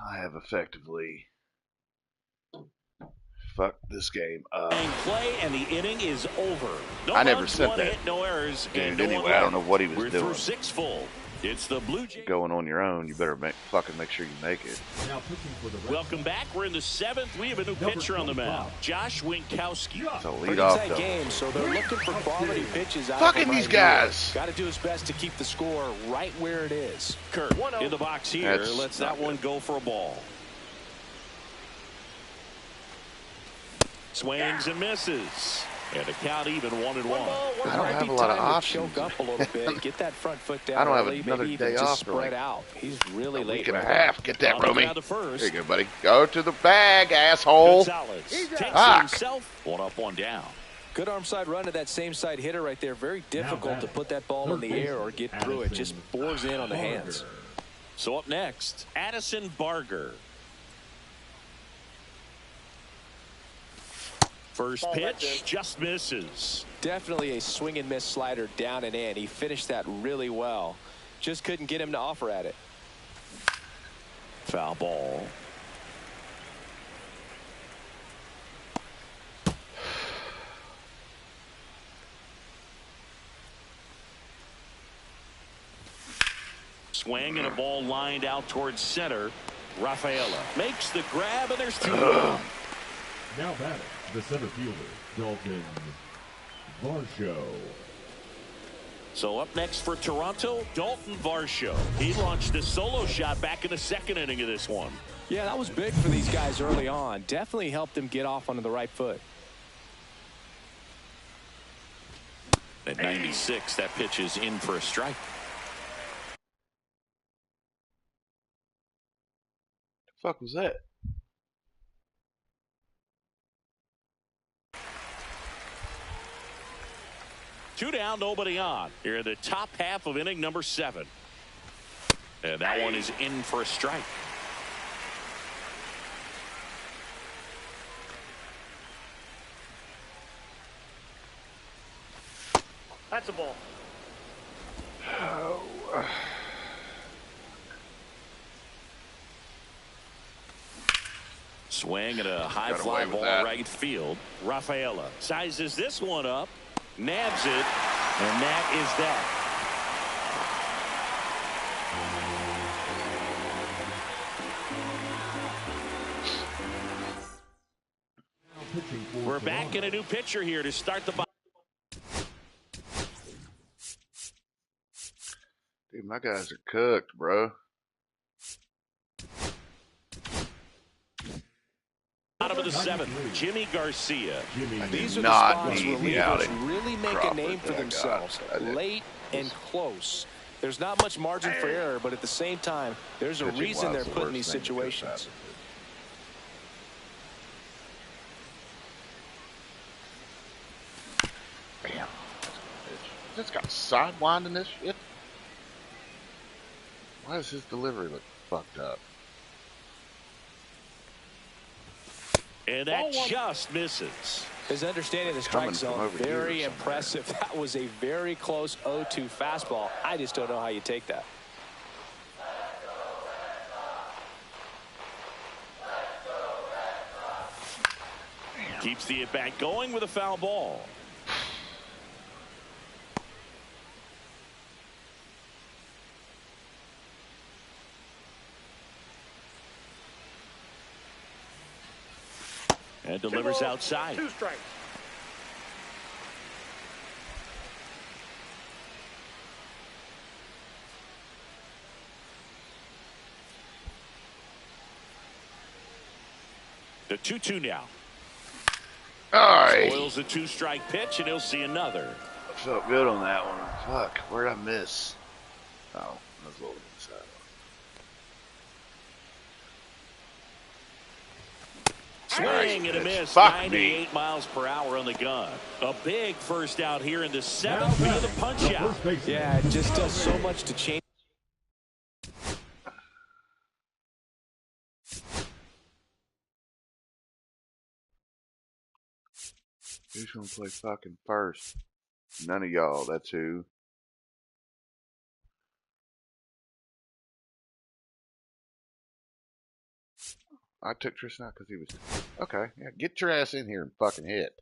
I have effectively fucked this game up. Play and the inning is over. No I never runs, said one that. hit, no errors, and Dude, no anyway, one I don't left. know what he was We're doing. through 6 full. It's the Blue Jays. Going on your own, you better fucking make sure you make it. Now pitching for the Red Welcome back. We're in the 7th. We have a new pitcher on the mound, Josh Winkowski. It's a Pretty lead off tight though. game, so they're looking for quality pitches out Fucking of him these right guys. Got to do his best to keep the score right where it is. Kurt in the box here. That's Lets not that one go for a ball. Swings and misses. And the count even 1-1. I don't have a lot of options. Choke up a little bit. Get that front foot down. I don't have early, another maybe day even off just for like spread out. He's really a late. week and a right half. Get that, On the Romy. ground to first. Here you go, buddy. Go to the bag, asshole. Gonzalez takes Fuck. himself. 1 up, 1 down. Good arm side run to that same side hitter right there. Very difficult to put that ball in the air or get through it. Just bores in on the hands. So up next, Addison Barger. First pitch just misses. Definitely a swing and miss slider down and in. He finished that really well. Just couldn't get him to offer at it. Foul ball. Swing and a ball lined out towards center. Rafaela makes the grab, and there's 2 gone. Now batting, the center fielder, Dalton Varsho. So up next for Toronto, Dalton Varsho. He launched a solo shot back in the 2nd inning of this one. Yeah, that was big for these guys early on. Definitely helped them get off onto the right foot. At 96, that pitch is in for a strike. The fuck was that? Two down, nobody on. Here in the top half of inning number 7. And that one is in for a strike. That's a ball. Swing and a high Got fly away with ball that. right field. Rafaela sizes this one up, nabs it, and that is that. Pitching for We're back in a new pitcher here to start the bottom. Dude, my guys are cooked, bro. Bottom of the 7th, Jimmy Garcia. Jimmy. These are the not spots need where the relievers outing. really make Crawford, a name for yeah, themselves. God, I did. Late and close. There's not much margin for error, but at the same time, there's a Pitching reason wise, they're the put in worst these thing that could've situations. happened. Damn. This got sidewinding this shit. Why does his delivery look fucked up? And that just misses. His understanding of the Coming strike from zone, over here very somewhere. impressive. That was a very close 0-2 fastball. I just don't know how you take that. Keeps the at-bat going with a foul ball. And delivers outside. 2 strikes. The 2-2 now. Alright. Spoils the 2-strike pitch, and he'll see another. I felt good on that one. Fuck, where'd I miss? Oh, I was a little inside. Swing and a miss. Fuck 98 me. miles per hour on the gun. A big first out here in the Now 7th via the batting, punch the out. first baseman, Yeah, it just does so much to change. Who's gonna play fucking first? None of y'all, that's who. I took Tristan out because he was okay. Yeah, get your ass in here and fucking hit.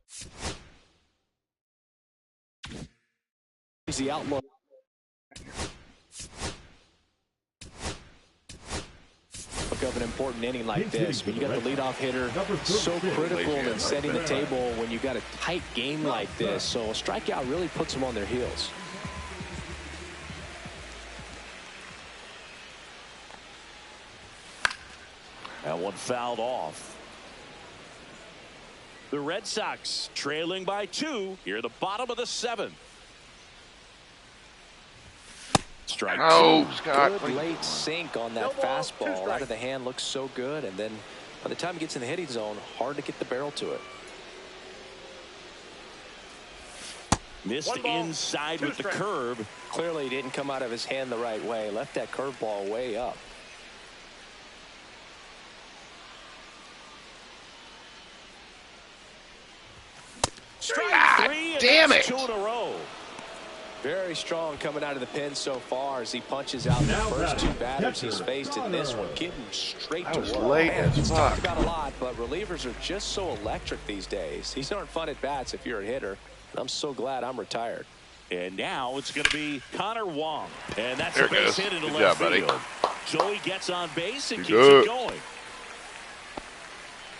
He's the outlaw. Of an important inning like this, when you got the leadoff hitter, so critical in setting the table when you got a tight game like this. So a strikeout really puts them on their heels. That one fouled off. The Red Sox trailing by 2 here at the bottom of the 7th. Strike Oh, 2. Scott. Good late sink on that fastball. Out of the hand looks so good, and then by the time it gets in the hitting zone, hard to get the barrel to it. Missed inside with the curve. Clearly didn't come out of his hand the right way. Left that curveball way up. Strike 3. Damn it. 2 in a row. Very strong coming out of the pen so far as he punches out the first 2 batters he's faced in this one. Getting straight to work. Late as It's fuck. talked about a lot, but relievers are just so electric these days. These aren't fun at bats if you're a hitter. I'm so glad I'm retired. And now it's going to be Connor Wong. And that's There a it base goes. hit into Good left job, buddy. field. Joey gets on base and You're keeps good. it going.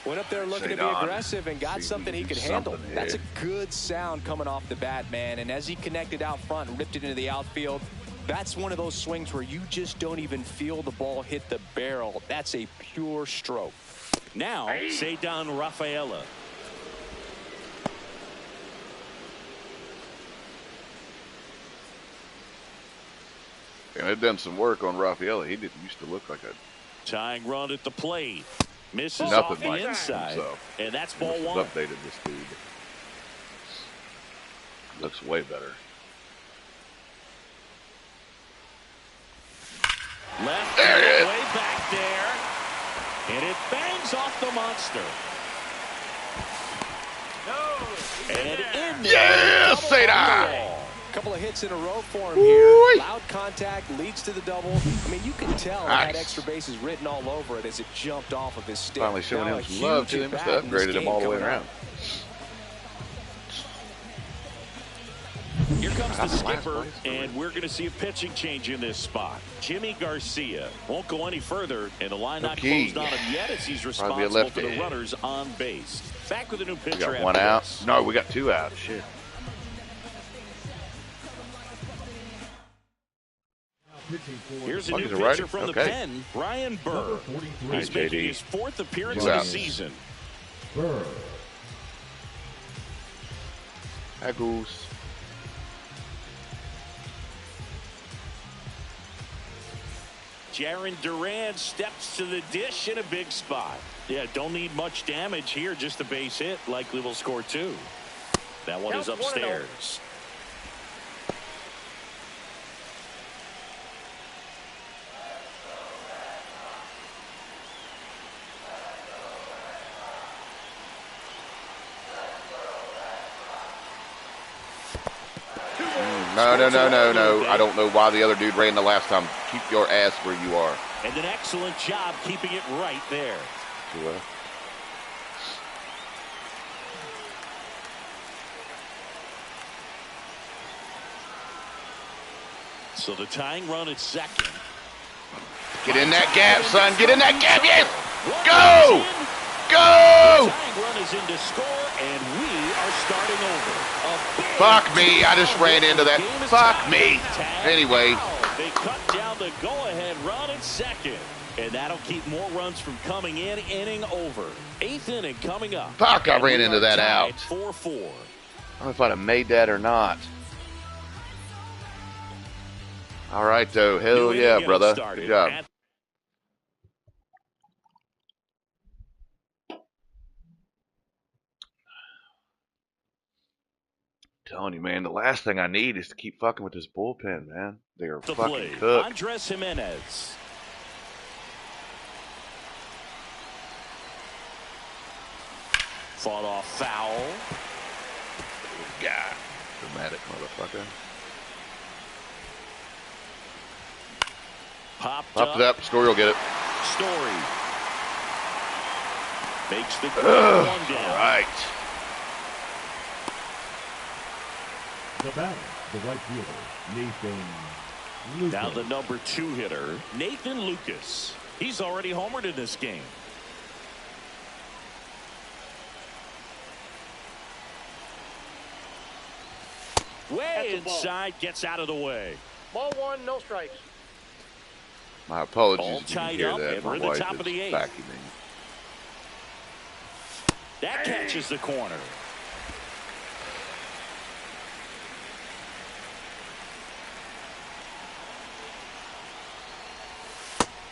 Went up there looking to be Don. aggressive and got See if something he can could do handle. something That's a here. good sound coming off the bat, man. And as he connected out front and ripped it into the outfield, that's one of those swings where you just don't even feel the ball hit the barrel. That's a pure stroke. Now, Cedar Rafaela. And they've done some work on Rafaela. He didn't used to look like a Tying run at the plate. Misses nothing off the like inside. himself. And that's He ball must have 1. updated this dude. Looks way better. Left There it is. way back there. And it bangs off the monster. And in there. Yeah, double say on that. the wall. Couple of hits in a row for him here. Loud contact leads to the double. I mean, you can tell Nice. that extra base is written all over it as it jumped off of his stick. Finally showing Now him a some love huge too. They must at-bat have in this upgraded him game all the way coming around. up. Here comes the Last skipper, place. and we're going to see a pitching change in this spot. Jimmy Garcia won't go any further, and the line not Okay. closed on him yet as he's Probably a responsible for the lefty. runners on base. Back with a new We pitcher got after one out. this. No, we got 2 out. Shit. Here's a Oh, new he's a righty? pitcher from the Okay. pen, Brian Burr. Number 43. He's Hi, making JD. his 4th appearance Two of the outs. season. Burr. Hi, Goose. Jaron Duran steps to the dish in a big spot. Yeah, don't need much damage here, just a base hit. Likely will score 2. That one is Counts 1-0. upstairs. No, no, no, no, no. I don't know why the other dude ran the last time. Keep your ass where you are. And an excellent job keeping it right there. Tua. So the tying run at second. Get in that gap, son. Get in that gap. Yes. One Go! runs in. Go! Tying run is in to score, and we are starting over. A big Fuck me. I just ran into that. game is Fuck tied. me. Tag Anyway. foul. They cut down the go-ahead run at second. And that'll keep more runs from coming in. Inning over. 8th inning coming up. Fuck, I And ran we into are that tied out. 4-4. I don't know if I'd have made that or not. All right, though. Hell New yeah, inning brother. started Good job. at Telling you, man, the last thing I need is to keep fucking with this bullpen, man. They are the fucking plate. cooked. Andres Jimenez. Fought off foul. God, dramatic motherfucker. Popped Popped up. it up. Story will get it. Story. Makes the grab one down. All right. The batter, the right fielder, Nathan Lucas. Now the number 2 hitter, Nathan Lucas. He's already homered in this game. Way inside, gets out of the way. Ball 1, no strikes. My apologies All if you tied hear up, that. and My we're in the wife top of the is 8th. vacuuming. That catches the corner.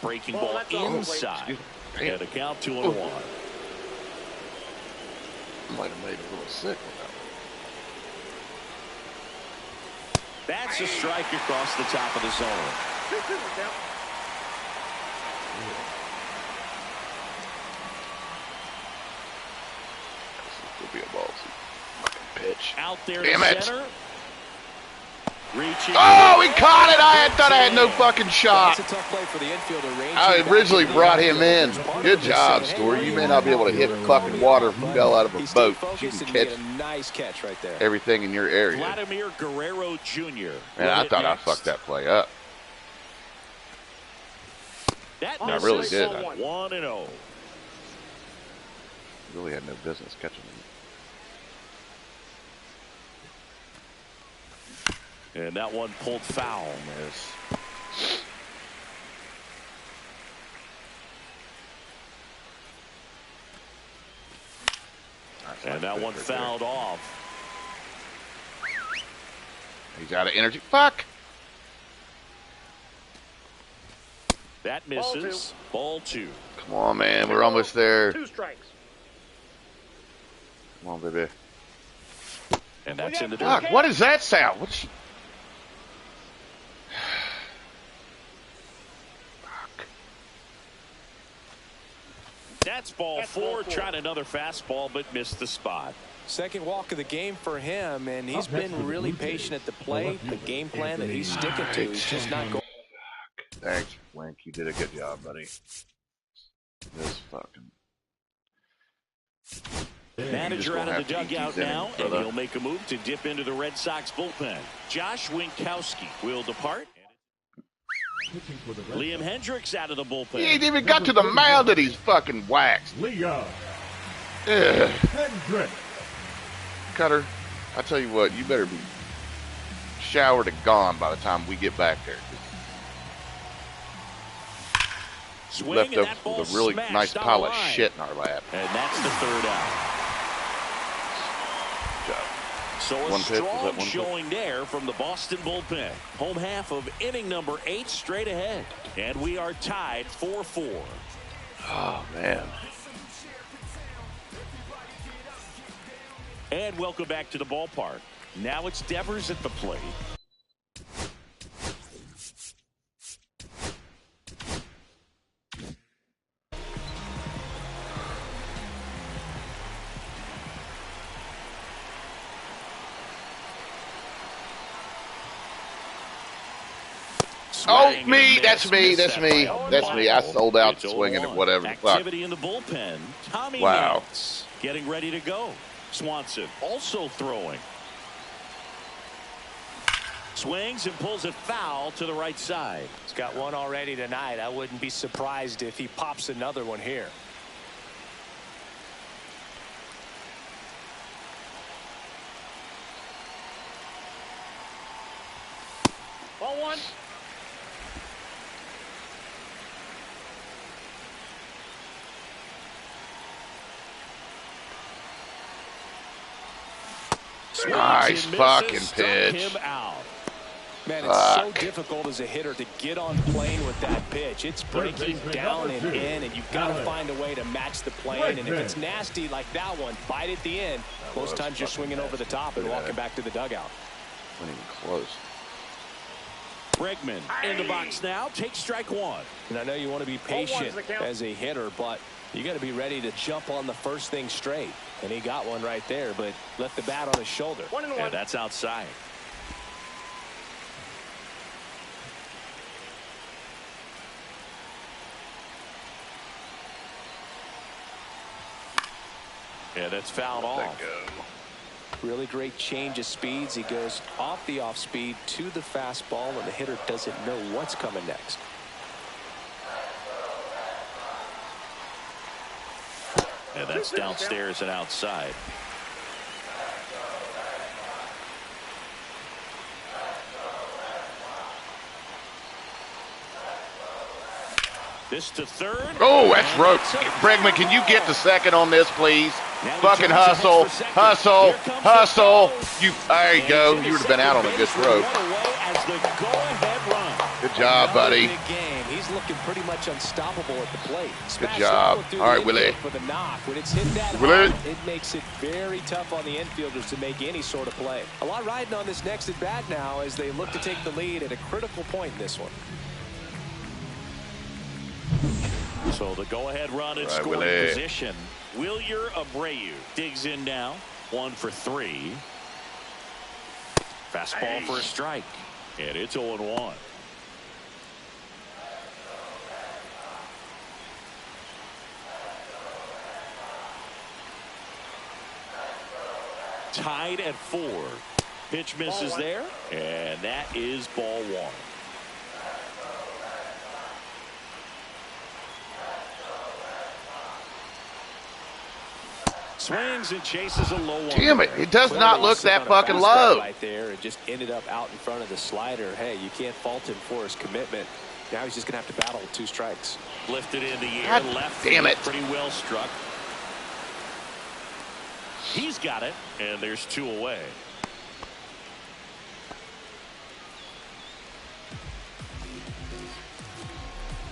Breaking ball that's all. inside. Damn. And a count 2-1. Might have made a little sick with that one. That's a strike across the top of the zone. This will be a ballsy fucking pitch. Out there Damn to it. center. Reaching. Oh, he caught it! I thought I had no fucking shot. That's a tough play for the infielder. I originally brought him in. Good job, Story. You may not be able to hit fucking water if you fell out of a boat. But you can catch a nice catch right there. everything in your area. Vladimir Guerrero Jr. Man, I thought I fucked that play up. That I really did. 1-0. Really had no business catching him. And that one pulled foul. Yes. And that one fouled off. He's out of energy. Fuck! That misses. Ball 2. Come on, man. We're almost there. 2 strikes. Come on, baby. And that's in the dirt. Fuck, what is that sound? What's... That's ball 4. Tried another fastball, but missed the spot. Second walk of the game for him, and he's been really patient at the plate. The game plan that he's sticking to, he's just not going. Thanks, Wink. You did a good job, buddy. This fucking... Manager out of the dugout now, and brother. he'll make a move to dip into the Red Sox bullpen. Josh Winkowski will depart. Liam Hendricks out of the bullpen. He ain't even got to the mound that he's fucking waxed. Leah Ugh. Hendricks. Cutter, I tell you what, you better be showered and gone by the time we get back there. You Swing, left and us that ball with a really smashed nice down pile the of line. shit in our lap. And that's the third out. Good job. So a One pitch, was that strong one pitch? showing there from the Boston bullpen. Home half of inning number 8 straight ahead. And we are tied 4-4. Oh, man. And welcome back to the ballpark. Now it's Devers at the plate. Oh, Swing me, and that's miss. me, Missed that's that me, by a that's me. I mile. sold out It's swinging 0-1. at whatever the fuck. Activity in the bullpen. Tommy Wow. Yates getting ready to go. Swanson also throwing. Swings and pulls it foul to the right side. He's got one already tonight. I wouldn't be surprised if he pops another one here. Ball 1. Swings Nice and misses, fucking struck pitch. him out. Man, it's so Fuck. difficult as a hitter to get on plane with that pitch. It's breaking down and in, and you've got to find a way to match the plane. And if it's nasty like that one, bite at the end. Most times you're swinging over the top and walking back to the dugout. Wasn't even close. Bregman in the box now. Takes strike 1. And I know you want to be patient the count. as a hitter, but you got to be ready to jump on the first thing straight. And he got one right there, but left the bat on his shoulder. 1-1. And that's outside. Yeah, that's fouled off. Really great change of speeds. He goes off the off speed to the fastball, and the hitter doesn't know what's coming next. And that's downstairs and outside. This to third. Oh, that's rope. Bregman, can you get to second on this, please? Fucking hustle, hustle, hustle. There you go. You would have been out on a good throw. Good job, buddy. He's looking pretty much unstoppable at the plate. Good job. All right, Willie. For the knock. When it's hit that Willie. hard, it makes it very tough on the infielders to make any sort of play. A lot riding on this next at bat now as they look to take the lead at a critical point in this one. So the go-ahead run in scoring position. Wilyer Abreu digs in now. 1 for 3. Fastball for a strike. And it's 0-1. Tied at 4. Pitch misses there. And that is ball 1. Swings and chases a low one. Damn it. It does not look that fucking low. Right there, and just ended up out in front of the slider. Hey, you can't fault him for his commitment. Now he's just going to have to battle with 2 strikes. Lifted in the air. God left. Damn it. Pretty well struck. He's got it, and there's 2 away.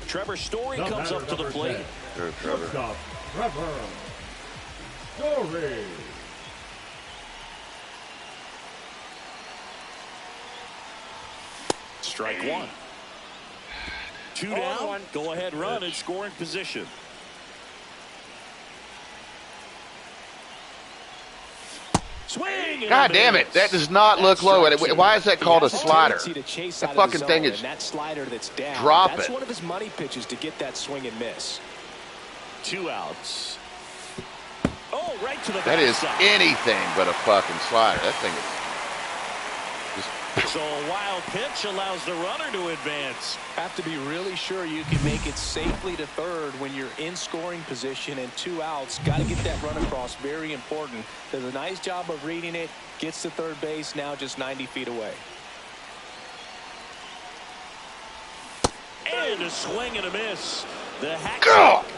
Trevor Story comes up to the plate. Sure, Trevor. Shortstop, Trevor Story. Strike 1. 2 down. Go ahead run in scoring position. Swing. God damn it. That does not look low. Why is that called a slider? That fucking thing is that slider that's down. dropping. That's one of his money pitches to get that swing and miss. 2 outs. Oh, right to the That is backside. anything but a fucking slider. That thing is So a wild pitch allows the runner to advance. Have to be really sure you can make it safely to third when you're in scoring position and 2 outs. Got to get that run across. Very important. Does a nice job of reading it. Gets to third base. Now just 90 feet away. And a swing and a miss. The hack trick.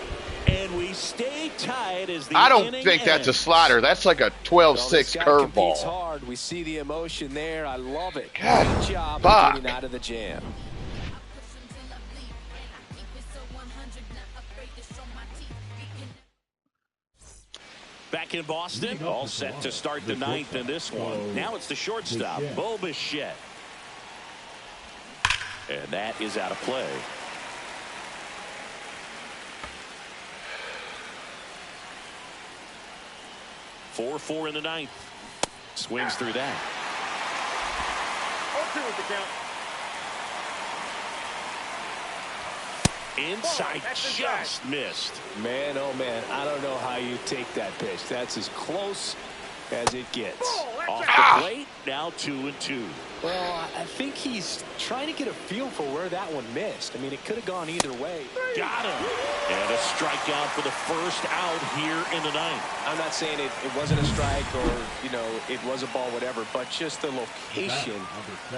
And we stay tied as the I don't inning think that's a ends. slider. That's like a 12-6 curveball. Hard. We see the emotion there. I love it. God, Good job fuck. of getting out of the jam. Back in Boston, all set to start the 9th in this one. Now it's the shortstop, Bo Bichette. And that is out of play. 4-4 in the 9th. Swings through that. 0-2 is the count. Inside, just missed. Man, oh man, I don't know how you take that pitch. That's as close as it gets. Off the plate, now 2-2. Well, I think he's trying to get a feel for where that one missed. I mean, it could have gone either way. Got him. And a strikeout for the first out here in the 9th. I'm not saying it wasn't a strike or, you know, it was a ball, whatever, but just the location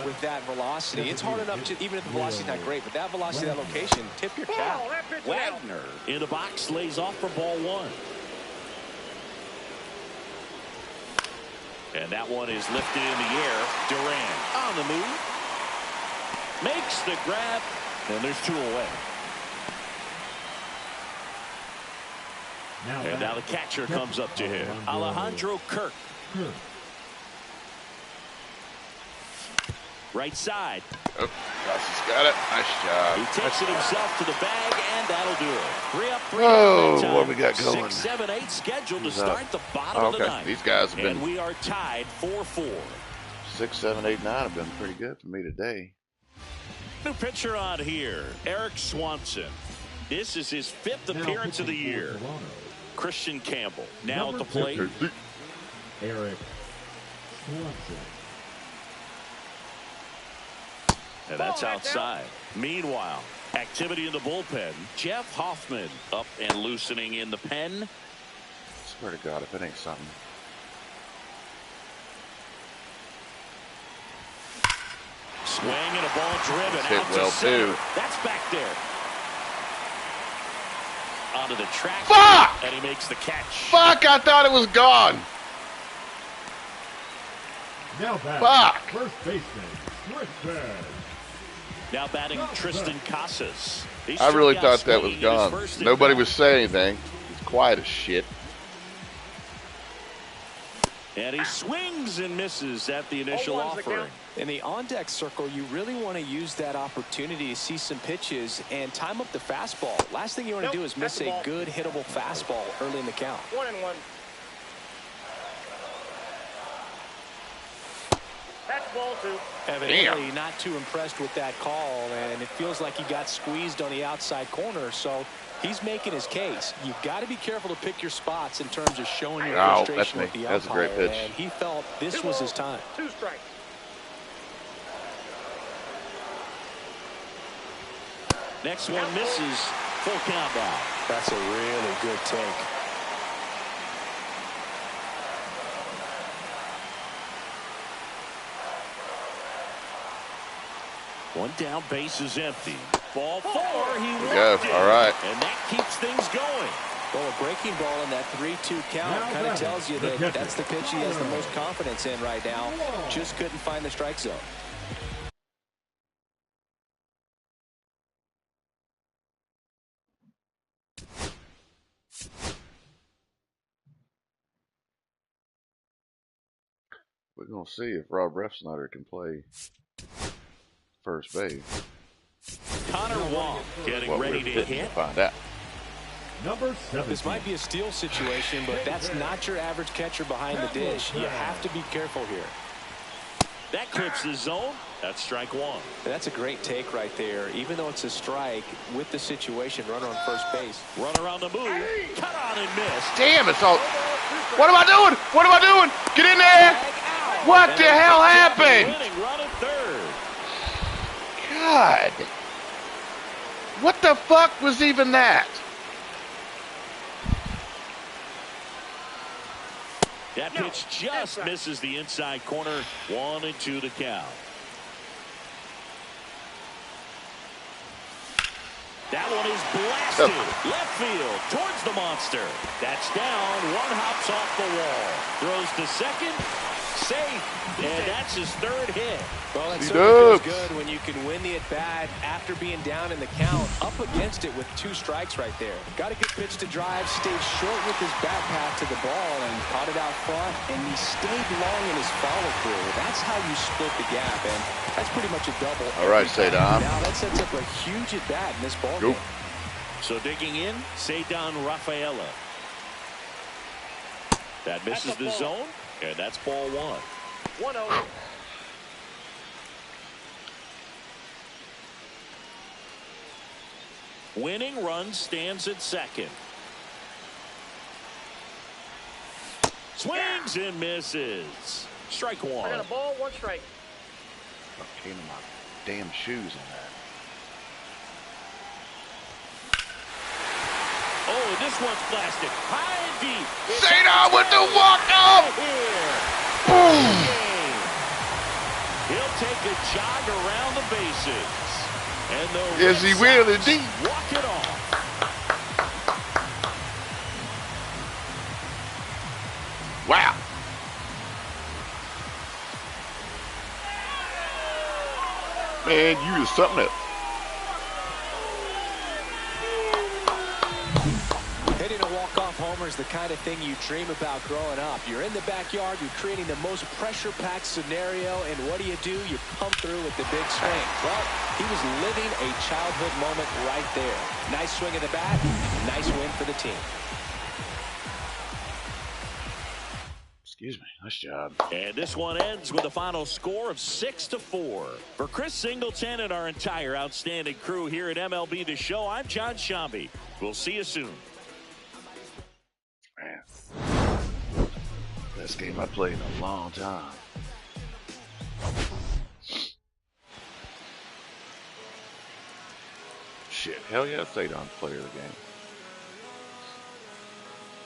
with that velocity. It's hard enough to, even if the velocity's not great, but that velocity, that location, tip your cap. Wagner in the box lays off for ball 1. And that one is lifted in the air. Duran on the move. Makes the grab. And there's 2 away. And now the catcher comes up to him. Alejandro Kirk. Right side. Oh, Goss's got it. Nice job. He takes it himself to the bag, and that'll do it. 3 up, 3 Oh, down. what we got going? 6, 7, 8 scheduled to start the bottom of the 9th. These guys have been. And we are tied 4-4. 6, 7, 8, 9 have been pretty good for me today. New pitcher on here, Eric Swanson. This is his 5th appearance of the year. Christian Campbell now at the Number plate. 50, Eric Swanson. And that's outside. Meanwhile, activity in the bullpen. Jeff Hoffman up and loosening in the pen. Swear to God, if it ain't something. Swing and a ball driven Hit out well, to center. too. That's back there. Onto the track. Fuck! And he makes the catch. Fuck, I thought it was gone. Now batting, Fuck. first baseman, Tristan. Now batting Tristan Casas. He I really struck out thought that was swinging in his gone. first at Nobody bat. was saying anything. It's quiet as shit. And he swings and misses at the initial 0-1's the offering. count. In the on-deck circle, you really want to use that opportunity to see some pitches and time up the fastball. Last thing you want to do is miss that's the a ball. good hittable fastball early in the count. 1-1. That's ball 2. Evidently not too impressed with that call, and it feels like he got squeezed on the outside corner, so he's making his case. You've got to be careful to pick your spots in terms of showing your Oh, frustration that's with me. the That's a umpire, great pitch. and he felt this was his time. 2 strikes. Next one misses. Full count now. That's a really good take. One down, base is empty. Ball 4. He walked go. it. All right. And that keeps things going. Well, a breaking ball in that 3-2 count Now kind of batting, tells you the that catcher. that's the pitch he has the most confidence in right now. Whoa. Just couldn't find the strike zone. We're going to see if Rob Refsnyder can play first base. Connor Wong getting What ready we're to fitting hit. to find out. Number 17. This might be a steal situation, but that's not your average catcher behind the dish. You have to be careful here. That clips the zone. That's strike 1. That's a great take right there. Even though it's a strike with the situation, runner on first base. Run around the move. Cut on and miss. Damn, it's all. What am I doing? What am I doing? Get in there. What And the they hell picked up the happened? winning run at third. God. What the fuck was even that? That pitch just misses the inside corner. 1-2 to count. That one is blasted. Left field towards the monster. That's down. One hops off the wall. Throws to second. Safe. And that's his third hit. Well, it He certainly feels does. good when you can win the at-bat after being down in the count, up against it with 2 strikes right there. Got a good pitch to drive, stayed short with his back path to the ball, and caught it out front, and he stayed long in his follow-through. That's how you split the gap, and that's pretty much a double. All right, every Cedon. time. Now that sets up a huge at-bat in this ball Go. game. So digging in, Cedon Rafaela. That misses That's a the ball. zone, and that's ball 1. 1-0. Winning run stands at second. Swings and misses. Strike I 1. got a ball, 1 strike. Fuck, came in my damn shoes in that. Oh, this one's blasted. High and deep. It's Cedon with the out walk-off. here. Boom. Game. He'll take a jog around the bases. And the Yes, he Red will Sox indeed. walk it off. Wow. Man, you is something else. Hitting a walk-off homer is the kind of thing you dream about growing up. You're in the backyard, you're creating the most pressure-packed scenario, and what do? You come through with the big swing. Well, he was living a childhood moment right there. Nice swing of the bat, nice win for the team. Excuse me. Nice job. And this one ends with a final score of 6-4. For Chris Singleton and our entire outstanding crew here at MLB The Show, I'm John Shambi. We'll see you soon. Best game I played in a long time. Shit, hell yeah, Sadon player of the game.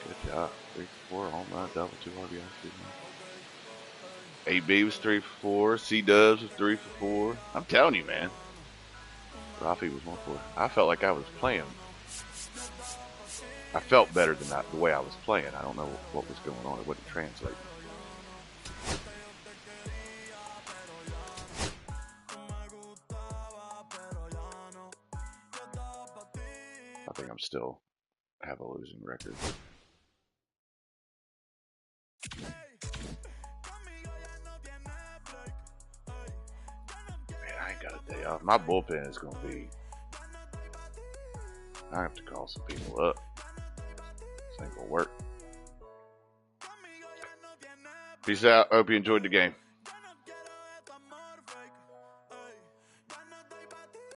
Good job. 3 for 4, home run, double, 2 RBIs. 8B was 3 for 4. C-Dubs was 3 for 4. I'm telling you, man. Rafi was 1 for. I felt like I was playing. I felt better than that, the way I was playing. I don't know what was going on. It wouldn't translate. I think I'm still have a losing record. Man, I ain't got a day off. My bullpen is going to be... I have to call some people up. This ain't going to work. Peace out. Hope you enjoyed the game.